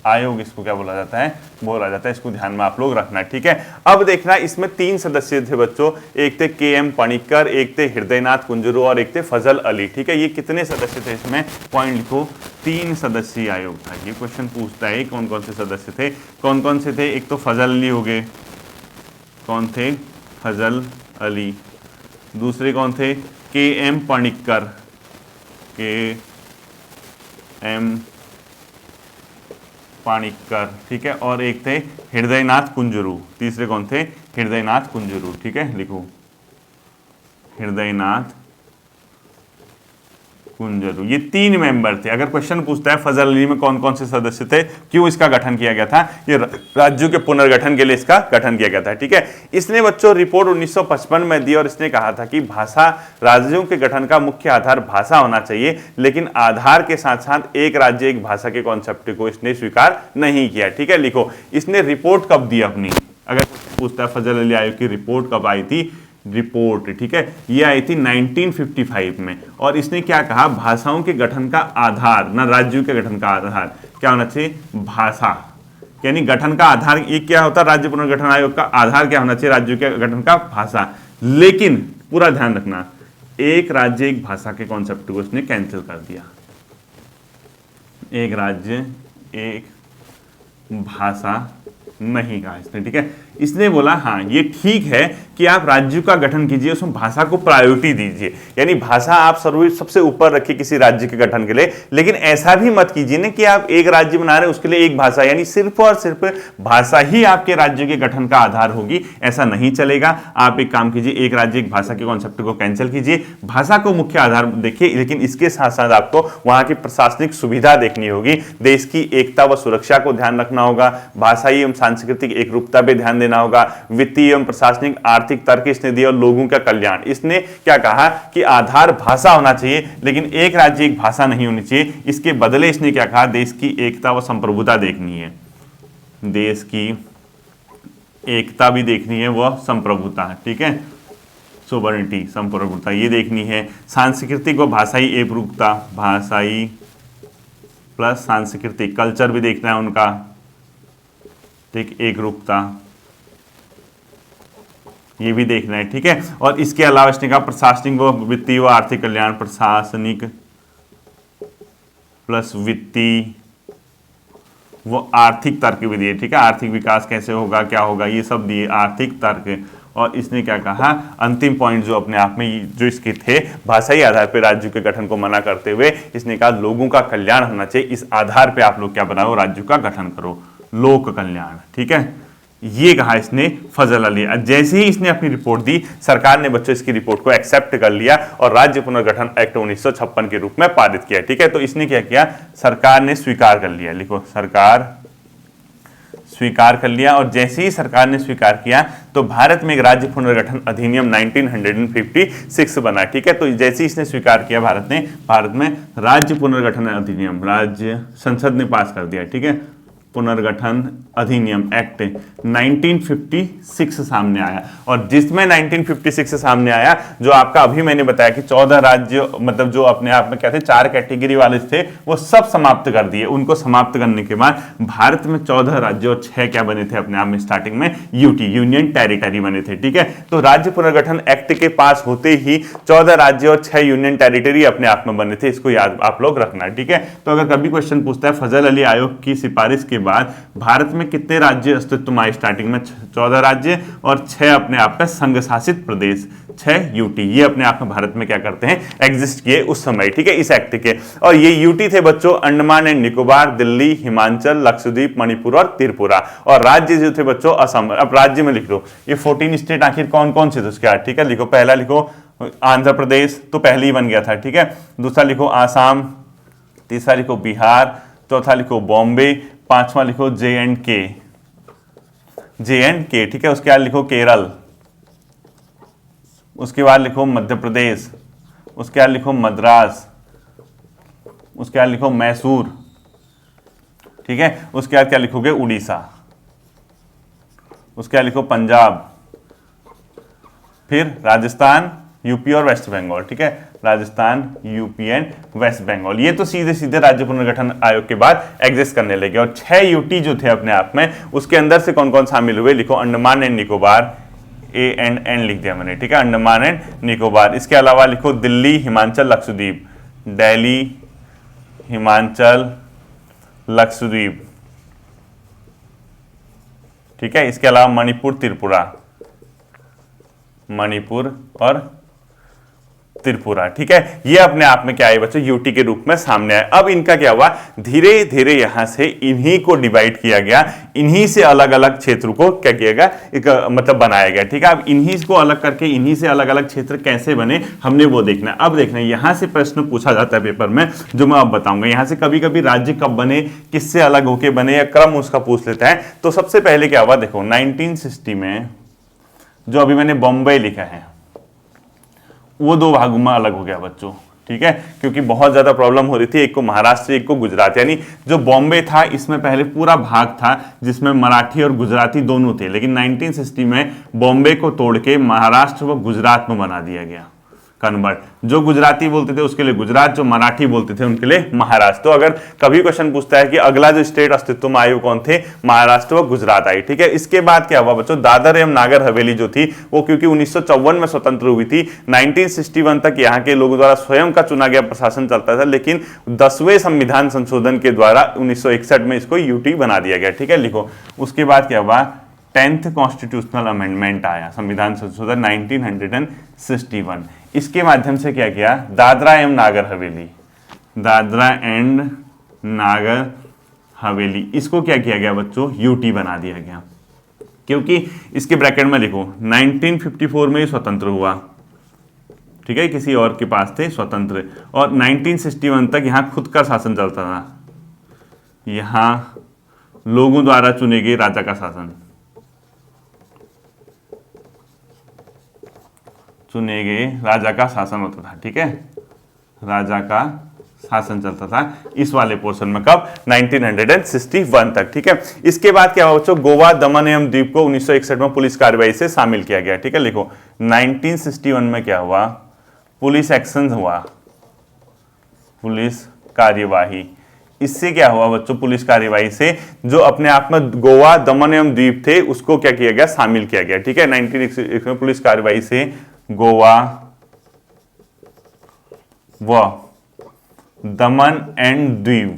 आयोग इसको क्या बोला जाता है, बोला जाता है। इसको ध्यान में आप लोग रखना। ठीक है, अब देखना इसमें 3 सदस्य थे बच्चों, एक थे के.एम. पणिक्कर, एक थे हृदयनाथ कुंजरू और एक थे फजल अली। ठीक है, ये कितने सदस्य थे, इसमें पॉइंट लिखो, 3 सदस्यीय आयोग था। ये क्वेश्चन पूछता है कौन कौन से सदस्य थे, कौन कौन से थे, एक तो फजल अली हो गए, कौन थे, फजल अली। दूसरे कौन थे, के.एम. पणिक्कर, के.एम. पणिक्कर। ठीक है, और एक थे हृदयनाथ कुंजरू। तीसरे कौन थे, हृदयनाथ कुंजरू। ठीक है, लिखो हृदयनाथ कुंजरू। ये 3 मेंबर थे। अगर क्वेश्चन पूछता है फजल अली में कौन कौन से सदस्य थे, क्यों इसका गठन किया गया था, ये राज्यों के पुनर्गठन के लिए इसका गठन किया गया था। ठीक है, इसने बच्चों रिपोर्ट 1955 में दी और इसने कहा था कि भाषा, राज्यों के गठन का मुख्य आधार भाषा होना चाहिए, लेकिन आधार के साथ साथ एक राज्य एक भाषा के कॉन्सेप्ट को इसने स्वीकार नहीं किया। ठीक है, लिखो इसने रिपोर्ट कब दी अपनी, अगर पूछता है फजल अली आयोग की रिपोर्ट कब आई थी, रिपोर्ट। ठीक है, ये आई थी 1955 में और इसने क्या कहा, भाषाओं के गठन का आधार, ना राज्यों के गठन का आधार क्या होना चाहिए, भाषा। यानी गठन का आधार ये क्या होता है, राज्य पुनर्गठन आयोग का आधार क्या होना चाहिए, राज्यों के गठन का भाषा। लेकिन पूरा ध्यान रखना, एक राज्य एक भाषा के कॉन्सेप्ट को इसने कैंसिल कर दिया। एक राज्य एक भाषा नहीं कहा इसने। ठीक है, इसने बोला हाँ ये ठीक है कि आप राज्यों का गठन कीजिए, उसमें भाषा को प्रायोरिटी दीजिए, यानी भाषा आप सबसे ऊपर रखिए किसी राज्य के गठन के लिए, लेकिन ऐसा भी मत कीजिए ना कि आप एक राज्य बना रहे हैं उसके लिए एक भाषा, यानी सिर्फ और सिर्फ भाषा ही आपके राज्य के गठन का आधार होगी, ऐसा नहीं चलेगा। आप एक काम कीजिए, एक राज्य एक भाषा के कॉन्सेप्ट को कैंसिल कीजिए, भाषा को मुख्य आधार देखिए, लेकिन इसके साथ साथ आपको वहां की प्रशासनिक सुविधा देखनी होगी, देश की एकता व सुरक्षा को ध्यान रखना होगा, भाषाई एवं सांस्कृतिक एकरूपता पे ध्यान देना होगा, वित्तीय एवं प्रशासनिक आर्थिक तर्क इसने दिए और लोगों का कल्याण। इसने क्या कहा कि आधार भाषा होना चाहिए, लेकिन एक राज्य एक भाषा नहीं होनी चाहिए। इसके बदले इसने क्या कहा, देश की एकता व संप्रभुता देखनी है, देश की एकता भी देखनी है, वह संप्रभुता। ठीक है, सोवरेनिटी, संप्रभुता ये देखनी है। सांस्कृतिक व भाषाई एकरूपता, भाषाई प्लस सांस्कृतिक कल्चर भी देखना है उनका, ठीक, एकरूपता। ये भी देखना है, ठीक है। और इसके अलावा इसने कहा प्रशासनिक व वित्तीय व आर्थिक कल्याण, प्रशासनिक प्लस वित्तीय वो आर्थिक तर्क भी दिए, ठीक है। आर्थिक विकास कैसे होगा, क्या होगा, ये सब दिए, आर्थिक तर्क। और इसने क्या कहा, अंतिम पॉइंट जो अपने आप में जो इसके थे, भाषाई आधार पर राज्यों के गठन को मना करते हुए इसने कहा लोगों का कल्याण होना चाहिए, इस आधार पे आप लोग क्या बनाओ, राज्यों का गठन करो, लोक कल्याण, ठीक है। ये कहा इसने फजल अली। जैसे ही इसने अपनी रिपोर्ट दी, सरकार ने बच्चों इसकी रिपोर्ट को एक्सेप्ट कर लिया और राज्य पुनर्गठन एक्ट 1956 के रूप में पारित किया, ठीक है। तो इसने क्या किया, सरकार ने स्वीकार कर लिया, लिखो सरकार स्वीकार कर लिया। और जैसे ही सरकार ने स्वीकार किया तो भारत में एक राज्य पुनर्गठन अधिनियम 1956 बना, ठीक है। तो जैसे ही इसने स्वीकार किया भारत में राज्य पुनर्गठन अधिनियम, राज्य संसद ने पास कर दिया, ठीक है, पुनर्गठन अधिनियम एक्ट 1956 सामने आया। और जिसमें 1956 सामने आया, जो आपका अभी मैंने बताया कि 14 राज्य, मतलब जो अपने आप में क्या थे, 4 कैटेगरी वाले थे, वो सब समाप्त कर दिए। उनको समाप्त करने के बाद भारत में 14 राज्य और 6 क्या बने थे अपने आप में, स्टार्टिंग में यूटी, यूनियन टेरिटरी बने थे, ठीक है। तो राज्य पुनर्गठन एक्ट के पास होते ही 14 राज्य और 6 यूनियन टेरिटरी अपने आप में बने थे, इसको याद आप लोग रखना, ठीक है। तो अगर कभी क्वेश्चन पूछता है फजल अली आयोग की सिफारिश के बाद भारत में कितने राज्य अस्तित्व में आए, स्टार्टिंग में 14 राज्य और 6 अपने आप में संघ शासित प्रदेश, 6 यूटी, ये अपने आप में भारत में क्या करते हैं, एग्जिस्ट किए उस समय, ठीक है, इस एक्ट के। और ये यूटी थे बच्चों अंडमान एंड निकोबार, दिल्ली, हिमाचल, लक्षद्वीप, मणिपुर और त्रिपुरा। और राज्य जो थे बच्चों असम। अब राज्य में लिख लो ये 14 स्टेट आखिर कौन कौन से थे उसके बाद, ठीक है। लिखो, पहला लिखो आंध्र प्रदेश, तो पहले ही बन गया था, ठीक है। दूसरा लिखो आसाम, तीसरा लिखो बिहार, चौथा लिखो बॉम्बे, पांचवा लिखो जे एंड के, ठीक है। उसके बाद लिखो केरल, उसके बाद लिखो मध्य प्रदेश, उसके बाद लिखो मद्रास, उसके बाद लिखो मैसूर, ठीक है। उसके बाद क्या लिखोगे, उड़ीसा, उसके बाद लिखो पंजाब, फिर राजस्थान, यूपी और वेस्ट बंगाल, ठीक है, राजस्थान, यूपी एंड वेस्ट बंगाल। ये तो सीधे सीधे राज्य पुनर्गठन आयोग के बाद एग्जिस्ट करने लगे। और 6 यूटी जो थे अपने आप में, उसके अंदर से कौन कौन शामिल हुए, लिखो Andaman and Nicobar, A and N लिख दिया मैंने, ठीक है, अंडमान एंड निकोबार। इसके अलावा लिखो दिल्ली, हिमाचल, लक्षद्वीप, दिल्ली, हिमाचल, लक्षद्वीप, ठीक है। इसके अलावा मणिपुर, त्रिपुरा, मणिपुर और त्रिपुरा, ठीक है। ये अपने आप में क्या है बच्चों, यूटी के रूप में सामने आए। अब इनका क्या हुआ, धीरे धीरे यहां से इन्हीं को डिवाइड किया गया, इन्हीं से अलग अलग क्षेत्र को क्या किया गया, एक मतलब बनाया गया, ठीक है। अब इन्हीं को अलग करके इन्हीं से अलग अलग क्षेत्र कैसे बने, हमने वो देखना है। अब देखना है, यहां से प्रश्न पूछा जाता है पेपर में, जो मैं अब बताऊंगा। यहां से कभी कभी राज्य कब बने, किससे अलग होके बने, या क्रम उसका पूछ लेता है। तो सबसे पहले क्या हुआ, देखो 1960 में जो अभी मैंने बॉम्बे लिखा है, वो 2 भागों में अलग हो गया बच्चों, ठीक है, क्योंकि बहुत ज्यादा प्रॉब्लम हो रही थी, एक को महाराष्ट्र, एक को गुजरात। यानी जो बॉम्बे था, इसमें पहले पूरा भाग था जिसमें मराठी और गुजराती दोनों थे, लेकिन 1960 में बॉम्बे को तोड़ के महाराष्ट्र व गुजरात में बना दिया गया कन्वर्ट। जो गुजराती बोलते थे उसके लिए गुजरात, जो मराठी बोलते थे उनके लिए महाराष्ट्र। तो अगर कभी क्वेश्चन पूछता है कि अगला जो स्टेट अस्तित्व में आए वो कौन थे, महाराष्ट्र व गुजरात आई, ठीक है। इसके बाद क्या हुआ बच्चों, दादर एवं नागर हवेली जो थी वो क्योंकि 1954 में स्वतंत्र हुई थी, 1961 तक यहाँ के लोगों द्वारा स्वयं का चुना गया प्रशासन चलता था, लेकिन 10वें संविधान संशोधन के द्वारा 1961 में इसको यूटी बना दिया गया, ठीक है। लिखो, उसके बाद क्या हुआ, 10th कॉन्स्टिट्यूशनल अमेंडमेंट आया, संविधान संशोधन 1961। इसके माध्यम से क्या किया, दादरा एवं नागर हवेली, दादरा एंड नागर हवेली, इसको क्या किया गया बच्चों, यूटी बना दिया गया। क्योंकि इसके ब्रैकेट में लिखो 1954 में स्वतंत्र हुआ, ठीक है, किसी और के पास थे स्वतंत्र, और 1961 तक यहां खुद का शासन चलता था, यहां लोगों द्वारा चुने गए राजा का शासन, चुने गए राजा का शासन होता था, ठीक है, राजा का शासन चलता था इस वाले पोर्शन में, कब, 1961 तक, ठीक है। इसके बाद क्या हुआ बच्चों, गोवा, दमन एवं द्वीप को 1961 में पुलिस कार्रवाई से शामिल किया गया, ठीक है। लिखो 1961 में क्या हुआ, पुलिस एक्शन हुआ, पुलिस कार्यवाही, इससे क्या हुआ बच्चों, पुलिस कार्यवाही से जो अपने आप में गोवा, दमन एवं द्वीप थे उसको क्या किया गया, शामिल किया गया। ठीक है, 1961 में पुलिस कार्यवाही से गोवा व दमन एंड दीव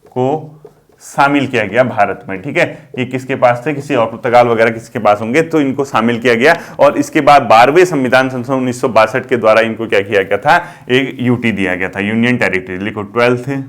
को शामिल किया गया भारत में। ठीक है, ये किसके पास थे, किसी और पुर्तगाल वगैरह किसके पास होंगे, तो इनको शामिल किया गया। और इसके बाद 12वें संविधान संशोधन 1962 के द्वारा इनको क्या किया गया था, एक यूटी दिया गया था, यूनियन टेरिटरी। लिखो 12th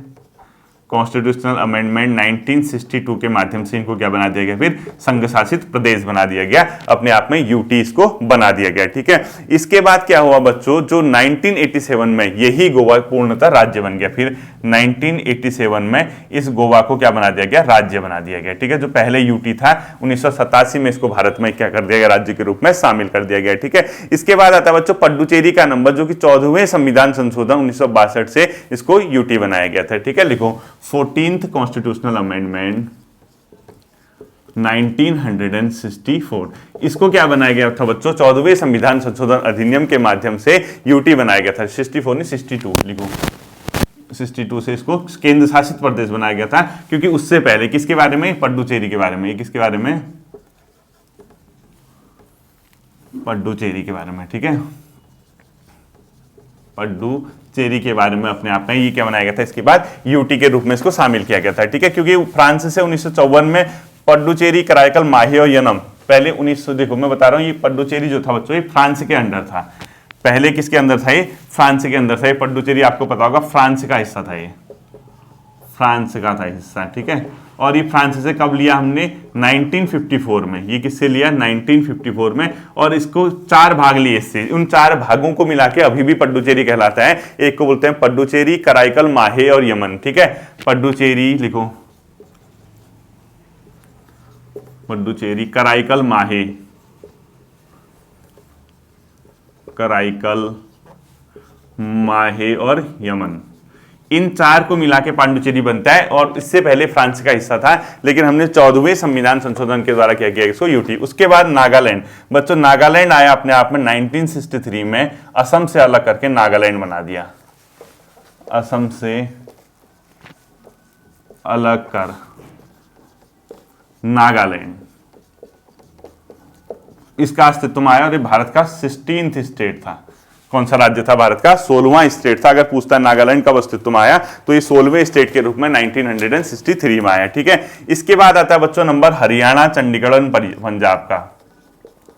कॉन्स्टिट्यूशनल अमेंडमेंट 1962 के माध्यम से इनको क्या बना दिया गया, फिर संघ शासित प्रदेश बना दिया गया, अपने आप में यूटी इसको बना दिया गया। ठीक है, इसके बाद क्या हुआ बच्चों, जो 1987 में यही गोवा पूर्णतः राज्य बन गया। फिर 1987 में इस गोवा को क्या बना दिया गया, राज्य बना दिया गया। ठीक है, जो पहले यूटी था 1987 में इसको भारत में क्या कर दिया गया, राज्य के रूप में शामिल कर दिया गया। ठीक है, इसके बाद आता है बच्चों पड्डुचेरी का नंबर, जो कि 14वें संविधान संशोधन 1962 से इसको यूटी बनाया गया था। ठीक है, लिखो 14th कॉन्स्टिट्यूशनल अमेंडमेंट 1964, इसको क्या बनाया गया था बच्चों, 14वें संविधान संशोधन अधिनियम के माध्यम से यूटी बनाया गया था। 64 नहीं 62 लिखो, 62 से इसको केंद्र शासित प्रदेश बनाया गया था, क्योंकि उससे पहले किसके बारे में, पड्डुचेरी के बारे में। किसके बारे में, पड्डुचेरी के बारे में। ठीक है, पड्डुचेरी के बारे में अपने आप में ये क्या बनाया गया था, इसके बाद यूटी के रूप में इसको शामिल किया गया था। ठीक है, क्योंकि फ्रांस से 1954 में पड्डुचेरी, कराईकल, माहे और यनम पहले 1900, देखो मैं बता रहा हूँ, ये पड्डुचेरी जो था बच्चों ये फ्रांस के अंडर था। पहले किसके अंदर था, ये फ्रांस के अंदर था। ये पड्डुचेरी आपको पता होगा फ्रांस का हिस्सा था, ये फ्रांस का था हिस्सा। ठीक है, और ये फ्रांस से कब लिया हमने, 1954 में। ये किससे लिया, 1954 में। और इसको 4 भाग लिए इससे, उन 4 भागों को मिला के अभी भी पड्डुचेरी कहलाता है। एक को बोलते हैं पड्डुचेरी, कराईकल, माहे और यमन। ठीक है, पड्डुचेरी लिखो, पड्डुचेरी, कराईकल, माहे, कराईकल, माहे और यमन, इन 4 को मिला के पांडुचेरी बनता है। और इससे पहले फ्रांस का हिस्सा था, लेकिन हमने 14वें संविधान संशोधन के द्वारा क्या किया इसको यूटी। उसके बाद नागालैंड, बच्चों नागालैंड आया अपने आप में 1963 में, असम से अलग करके नागालैंड बना दिया। असम से अलग कर नागालैंड, इसका अस्तित्व में आया। और ये भारत का 16th स्टेट था। कौन सा राज्य था भारत का, 16वां स्टेट था। अगर पूछता है नागालैंड कब अस्तित्व में आया, तो ये 16वें स्टेट के रूप में 1963 में आया। ठीक है, इसके बाद आता है बच्चों नंबर हरियाणा, चंडीगढ़ और पंजाब का।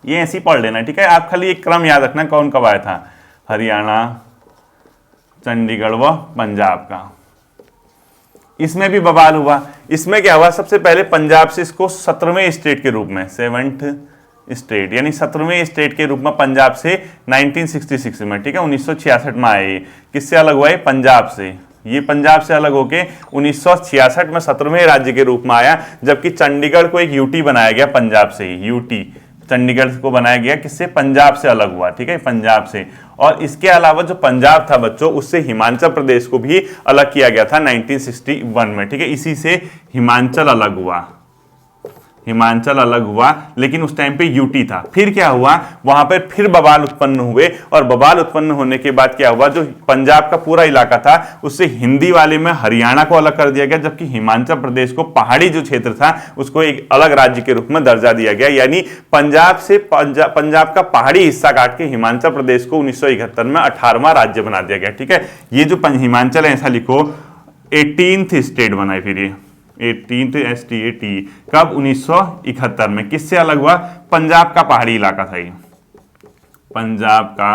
ये ऐसे ही पढ़ लेना। ठीक है, आप खाली एक क्रम याद रखना कौन कब आया था, हरियाणा, चंडीगढ़ व पंजाब का। इसमें भी बवाल हुआ। इसमें क्या हुआ, सबसे पहले पंजाब से इसको 17वें स्टेट के रूप में, 7th स्टेट यानी 17वें स्टेट के रूप में पंजाब से 1966 में। ठीक है, 1966 में आए। किससे अलग हुआ है, पंजाब से। ये पंजाब से अलग होके 1966 में 17वें राज्य के रूप में आया। जबकि चंडीगढ़ को एक यूटी बनाया गया पंजाब से ही, यूटी चंडीगढ़ को बनाया गया किससे, पंजाब से अलग हुआ। ठीक है, पंजाब से। और इसके अलावा जो पंजाब था बच्चों, उससे हिमाचल प्रदेश को भी अलग किया गया था 1961 में। ठीक है, इसी से हिमाचल अलग हुआ, हिमाचल अलग हुआ, लेकिन उस टाइम पे यूटी था। फिर क्या हुआ, वहां पर फिर बवाल उत्पन्न हुए। और बवाल उत्पन्न होने के बाद क्या हुआ, जो पंजाब का पूरा इलाका था उससे हिंदी वाले में हरियाणा को अलग कर दिया गया, जबकि हिमाचल प्रदेश को पहाड़ी जो क्षेत्र था उसको एक अलग राज्य के रूप में दर्जा दिया गया। यानी पंजाब से पंजाब का पहाड़ी हिस्सा काट के हिमाचल प्रदेश को 1971 में 18वां राज्य बना दिया गया। ठीक है, ये जो हिमाचल है, ऐसा लिखो 18th स्टेट बना है। फिर ये 18th STAT कब, 1971 में। किससे अलग हुआ, पंजाब का पहाड़ी इलाका था ये, पंजाब का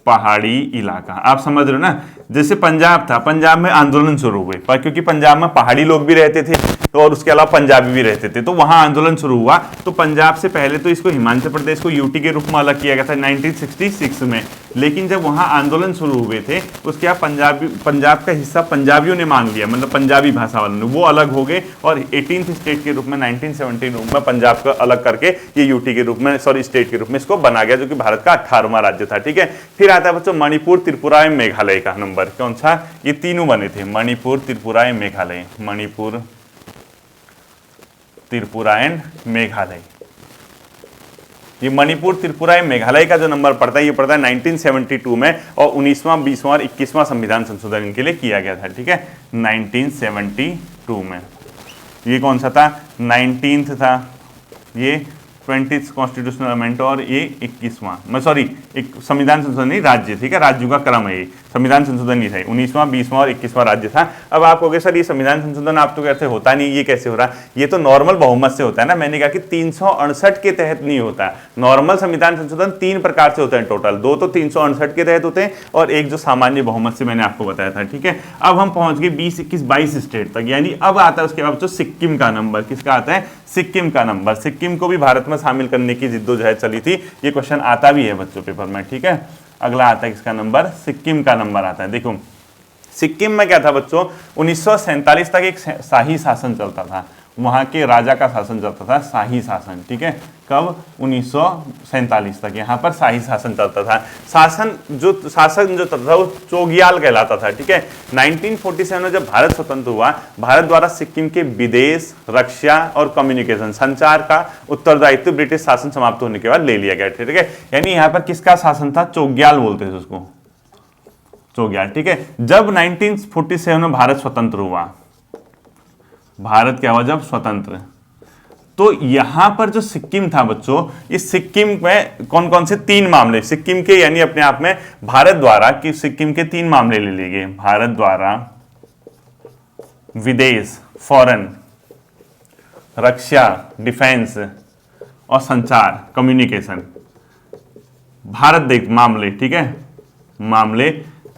पहाड़ी इलाका। आप समझ रहे हो ना, जैसे पंजाब था, पंजाब में आंदोलन शुरू हुए, पर क्योंकि पंजाब में पहाड़ी लोग भी रहते थे तो और उसके अलावा पंजाबी भी रहते थे, तो वहां आंदोलन शुरू हुआ। तो पंजाब से पहले तो इसको हिमाचल प्रदेश को यूटी के रूप में अलग किया गया था 1966 में। लेकिन जब वहां आंदोलन शुरू हुए थे, उसके बाद पंजाब का हिस्सा पंजाबियों ने मांग लिया, मतलब पंजाबी भाषा वालों ने, वो अलग हो गए। और 18th स्टेट के रूप में 1970 में पंजाब को अलग करके ये यूटी के रूप में, सॉरी स्टेट के रूप में इसको बना गया, जो कि भारत का 18वां राज्य था। ठीक है, फिर आता है बच्चों मणिपुर, त्रिपुरा एवं मेघालय का नंबर। कौन सा, ये तीनों बने थे, मणिपुर, त्रिपुरा एवं मेघालय, मणिपुर, त्रिपुरा एंड मेघालय। ये मणिपुर, त्रिपुरा, मेघालय का जो नंबर पड़ता है ये पड़ता है 1972 में, और 19वां, 20वां और 21वां संविधान संशोधन इनके लिए किया गया था, ठीक है, 1972 में। ये कौन सा था, 19th था, ये 20th कॉन्स्टिट्यूशनल अमेंडमेंट, और ये 21वां, सॉरी एक संविधान संशोधन नहीं, राज्य, ठीक है, राज्यों का क्रम है ये, संविधान संशोधन नहीं था, 19वां, 20वां और 21वां राज्य था। अब आप कहोगे सर ये संविधान संशोधन आप तो कहते होता नहीं, ये कैसे हो रहा, ये तो नॉर्मल बहुमत से होता है ना। मैंने कहा कि 368 के तहत नहीं होता। नॉर्मल संविधान संशोधन 3 प्रकार से होते हैं टोटल, 2 तो 368 के तहत होते हैं और एक जो सामान्य बहुमत से मैंने आपको बताया था, ठीक है। अब हम पहुंच गए 20, 21, 22 स्टेट तक, यानी अब आता है उसके बाद जो सिक्किम का नंबर, किसका आता है, सिक्किम का नंबर। सिक्किम को भी भारत में शामिल करने की जिद्दोजहद चली थी, ये क्वेश्चन आता भी है बच्चों पेपर में, ठीक है। अगला आता है किसका नंबर, सिक्किम का नंबर आता है। देखो सिक्किम में क्या था बच्चों, 1947 तक एक शाही शासन चलता था, वहां के राजा का शासन चलता था, शाही शासन, ठीक है। कब, 1947 तक यहाँ पर शाही शासन चलता था। शासन जो था वो चोग्याल कहलाता था, ठीक है। 1947 में जब भारत स्वतंत्र हुआ, भारत द्वारा सिक्किम के विदेश, रक्षा और कम्युनिकेशन, संचार का उत्तरदायित्व ब्रिटिश शासन समाप्त होने के बाद ले लिया गया, ठीक है। यानी यहाँ पर किसका शासन था, चोग्याल बोलते थे उसको, चोग्याल, ठीक है। जब 1947 में भारत स्वतंत्र हुआ, भारत क्या हुआ जब स्वतंत्र, तो यहां पर जो सिक्किम था बच्चों, इस सिक्किम में कौन कौन से 3 मामले सिक्किम के, यानी अपने आप में भारत द्वारा कि सिक्किम के 3 मामले ले लिए गए। भारत द्वारा विदेश, फॉरेन, रक्षा, डिफेंस, और संचार, कम्युनिकेशन, भारत देख मामले, ठीक है, मामले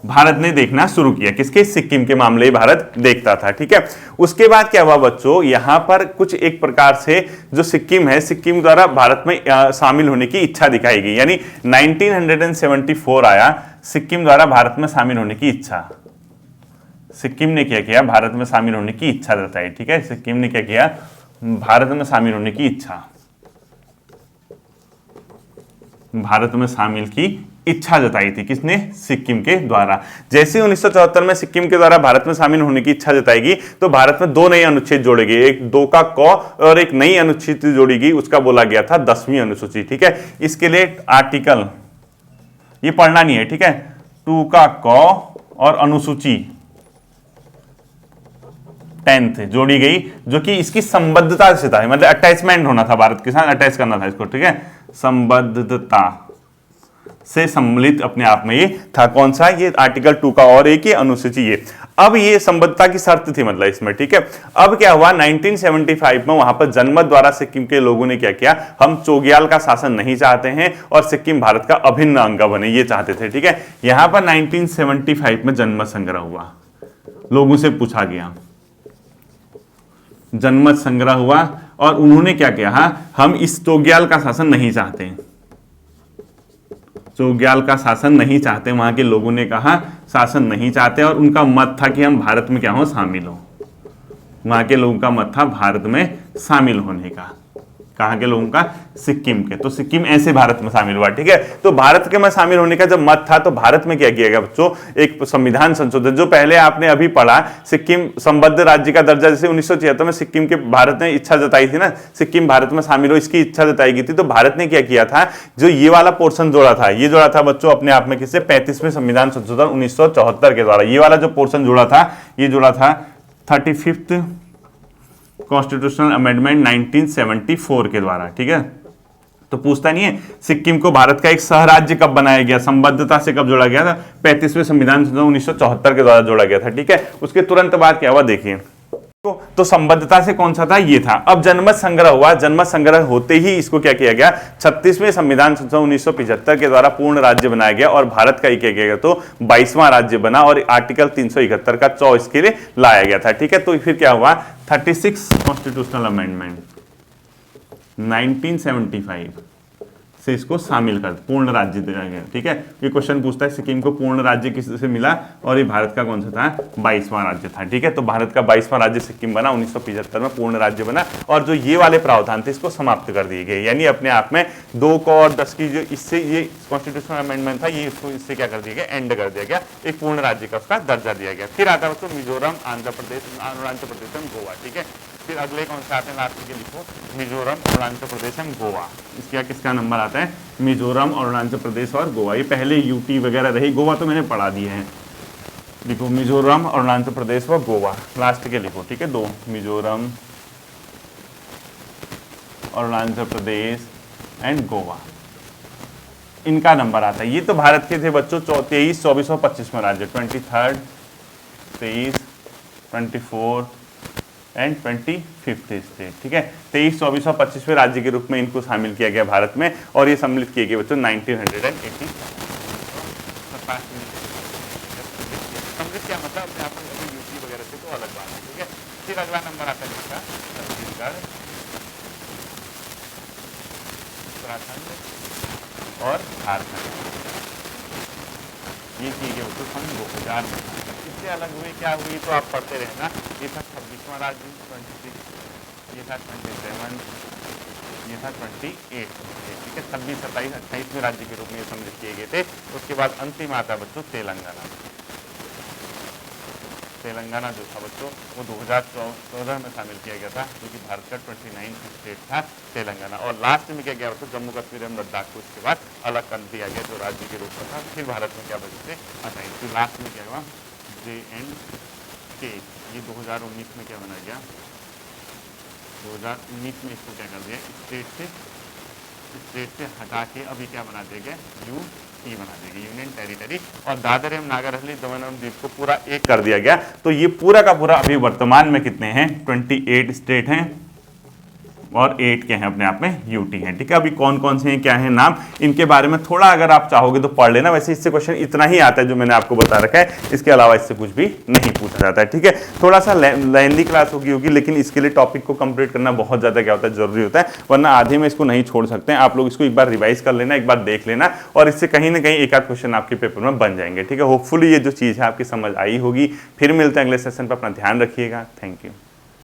भारत ने देखना शुरू किया। किसके, सिक्किम के मामले भारत देखता था, ठीक है। उसके बाद क्या हुआ बच्चों, यहां पर कुछ एक प्रकार से जो सिक्किम है, सिक्किम द्वारा भारत में शामिल होने की इच्छा दिखाई गई, यानी 1974 आया, सिक्किम द्वारा भारत में शामिल होने की इच्छा। सिक्किम ने क्या किया, भारत में शामिल होने की इच्छा जताई, ठीक है। सिक्किम ने क्या किया, भारत में शामिल होने की इच्छा, भारत में शामिल की इच्छा जताई थी, किसने, सिक्किम के द्वारा। जैसे 1974 में सिक्किम के द्वारा भारत में शामिल होने की इच्छा जताएगी, तो भारत में 2 नए अनुच्छेद जोड़े गए, एक 2 का क और एक नई अनुसूची जोड़ी गई, उसका बोला गया था 10वीं अनुसूची, ठीक है। इसके लिए आर्टिकल, ये पढ़ना नहीं है, ठीक है, 2 का क और अनुसूची 10th जोड़ी गई, जो कि इसकी संबद्धता से था, मतलब अटैचमेंट होना था, भारत के साथ अटैच करना था इसको, ठीक है, संबद्धता से सम्मिलित अपने आप में ये था। कौन सा, ये आर्टिकल 2 का और एक ये अनुसूची ये। अब ये संबद्धता की शर्त थी मतलब इसमें, ठीक है। अब क्या हुआ, 1975 में वहां पर जनमत द्वारा सिक्किम के लोगों ने क्या किया, हम चोग्याल का शासन नहीं चाहते हैं और सिक्किम भारत का अभिन्न अंग बने, ये चाहते थे, ठीक है। यहां पर 1975 में जनमत संग्रह हुआ, लोगों से पूछा गया, जनमत संग्रह हुआ और उन्होंने क्या किया, हम इस चोग्याल का शासन नहीं चाहते, चोग्याल का शासन नहीं चाहते, वहां के लोगों ने कहा शासन नहीं चाहते, और उनका मत था कि हम भारत में क्या हो, शामिल हो। वहां के लोगों का मत था भारत में शामिल होने का, कहां के लोगों का, सिक्किम के। तो सिक्किम ऐसे भारत में शामिल हुआ, ठीक है। तो भारत के में शामिल होने का जब मत था, तो भारत में क्या किया गया बच्चों, एक संविधान संशोधन, जो पहले आपने अभी पढ़ा, सिक्किम संबद्ध राज्य का दर्जा, जैसे 1976 में सिक्किम के भारत ने इच्छा जताई थी ना, सिक्किम भारत में शामिल हो, इसकी इच्छा जताई गई थी। तो भारत ने क्या किया था, जो ये वाला पोर्शन जोड़ा था, ये जोड़ा था बच्चों अपने आप में किससे, 35वें संविधान संशोधन 1974 के द्वारा। ये वाला जो पोर्शन जोड़ा था, ये जोड़ा था 35th कॉन्स्टिट्यूशनल अमेंडमेंट 1974 के द्वारा, ठीक है। तो पूछता नहीं है सिक्किम को भारत का एक सहराज्य कब बनाया गया, संबद्धता से कब जोड़ा गया था, 35वें संविधान संशोधन 1974 के द्वारा जोड़ा गया था, ठीक है। उसके तुरंत बाद क्या हुआ देखिए, तो संबद्धता से कौन सा था, ये था। अब जनमत संग्रह हुआ, जनमत संग्रह होते ही इसको क्या किया गया, 36वें संविधान संशोधन 1975 के द्वारा पूर्ण राज्य बनाया गया और भारत का ही किया गया, तो 22वां राज्य बना और आर्टिकल 371 का 24 इसके लिए लाया गया था, ठीक है। तो फिर क्या हुआ, 36 कॉन्स्टिट्यूशनल अमेंडमेंट 1975 से इसको शामिल कर पूर्ण राज्य दिया गया, ठीक है। ये क्वेश्चन पूछता है सिक्किम को पूर्ण राज्य किससे मिला, और ये भारत का कौन सा था, 22वां राज्य था, ठीक है। तो भारत का 22वां राज्य सिक्किम बना, 1975 में पूर्ण राज्य बना, और जो ये वाले प्रावधान थे इसको समाप्त कर दिए गए, यानी अपने आप में 2 को और 10 की जो इससे ये कॉन्स्टिट्यूशनल अमेंडमेंट था, ये इसको इससे क्या कर दिया गया, एंड कर दिया गया, एक पूर्ण राज्य का उसका दर्जा दिया गया। फिर आता है मिजोरम, आंध्र प्रदेश, अरुणाचल प्रदेश, गोवा, ठीक है। फिर अगले कौन से आते हैं लास्ट के लिखो, मिजोरम, अरुणाचल प्रदेश एंड गोवा। इसका किसका नंबर आता है, मिजोरम, अरुणाचल प्रदेश और गोवा। ये पहले यूटी वगैरह रही, गोवा तो मैंने पढ़ा दिए हैं। लिखो मिजोरम, अरुणाचल प्रदेश व गोवा, लास्ट के लिखो, ठीक है, 2, मिजोरम, अरुणाचल प्रदेश एंड गोवा, इनका नंबर आता है। ये तो भारत के थे बच्चों 23, 24 और 25 में राज्य, 23, 23, 24 एंड 25 स्टेट, ठीक है। 23, 24 और 25वें राज्य के रूप में इनको शामिल किया गया भारत में, और ये सम्मिलित किए गए बच्चों 1980। सम्मिलित क्या मतलब, अपने आप में यूपी वगैरह से तो अलग बात है, ठीक है। फिर अगला नंबर आता है इसका छत्तीसगढ़, उत्तराखंड और झारखंड। ये किए गए बच्चों सन 2000 में। इससे अलग हुए क्या हुई तो आप पढ़ते रहना। ये था 26वां राज्य, 26, ये था 27, ये था 28, ठीक है। 26, 27, 28वें राज्य के रूप में सम्मिलित किए गए थे। उसके बाद अंतिम आता बच्चों तेलंगाना। तेलंगाना जो था बच्चों वो 2014 में शामिल किया गया था, क्योंकि भारत का 29 स्टेट था तेलंगाना। और लास्ट में क्या गया बच्चों, जम्मू कश्मीर एवं लद्दाख को उसके बाद अलग कर दिया गया जो राज्य के रूप में था। फिर भारत में क्या बचे थे 28। फिर लास्ट में क्या हुआ JNK, ये 2019 में क्या बना गया, 2019 में इसको क्या कर दिया, स्टेट से हटा के अभी क्या बना दिया गया, यूटी बना दिया गया, यूनियन टेरिटरी। और दादर एवं नागर हवेली, दमन एवं दीव को पूरा एक कर दिया गया। तो ये पूरा का पूरा अभी वर्तमान में कितने हैं, 28 स्टेट हैं और 8 के हैं अपने आप में यूटी हैं, ठीक है। अभी कौन कौन से हैं, क्या है नाम, इनके बारे में थोड़ा अगर आप चाहोगे तो पढ़ लेना। वैसे इससे क्वेश्चन इतना ही आता है जो मैंने आपको बता रखा है, इसके अलावा इससे कुछ भी नहीं पूछा जाता है, ठीक है। थोड़ा सा लेंथी क्लास होगी, लेकिन इसके लिए टॉपिक को कंप्लीट करना बहुत ज़्यादा क्या होता है, जरूरी होता है, वरना आधे में इसको नहीं छोड़ सकते हैं। आप लोग इसको एक बार रिवाइज कर लेना, एक बार देख लेना, और इससे कहीं ना कहीं एक आध क्वेश्चन आपके पेपर में बन जाएंगे, ठीक है। होपफुली ये जो चीज़ है आपकी समझ आई होगी। फिर मिलते हैं अगले सेशन पर, अपना ध्यान रखिएगा। Thank you.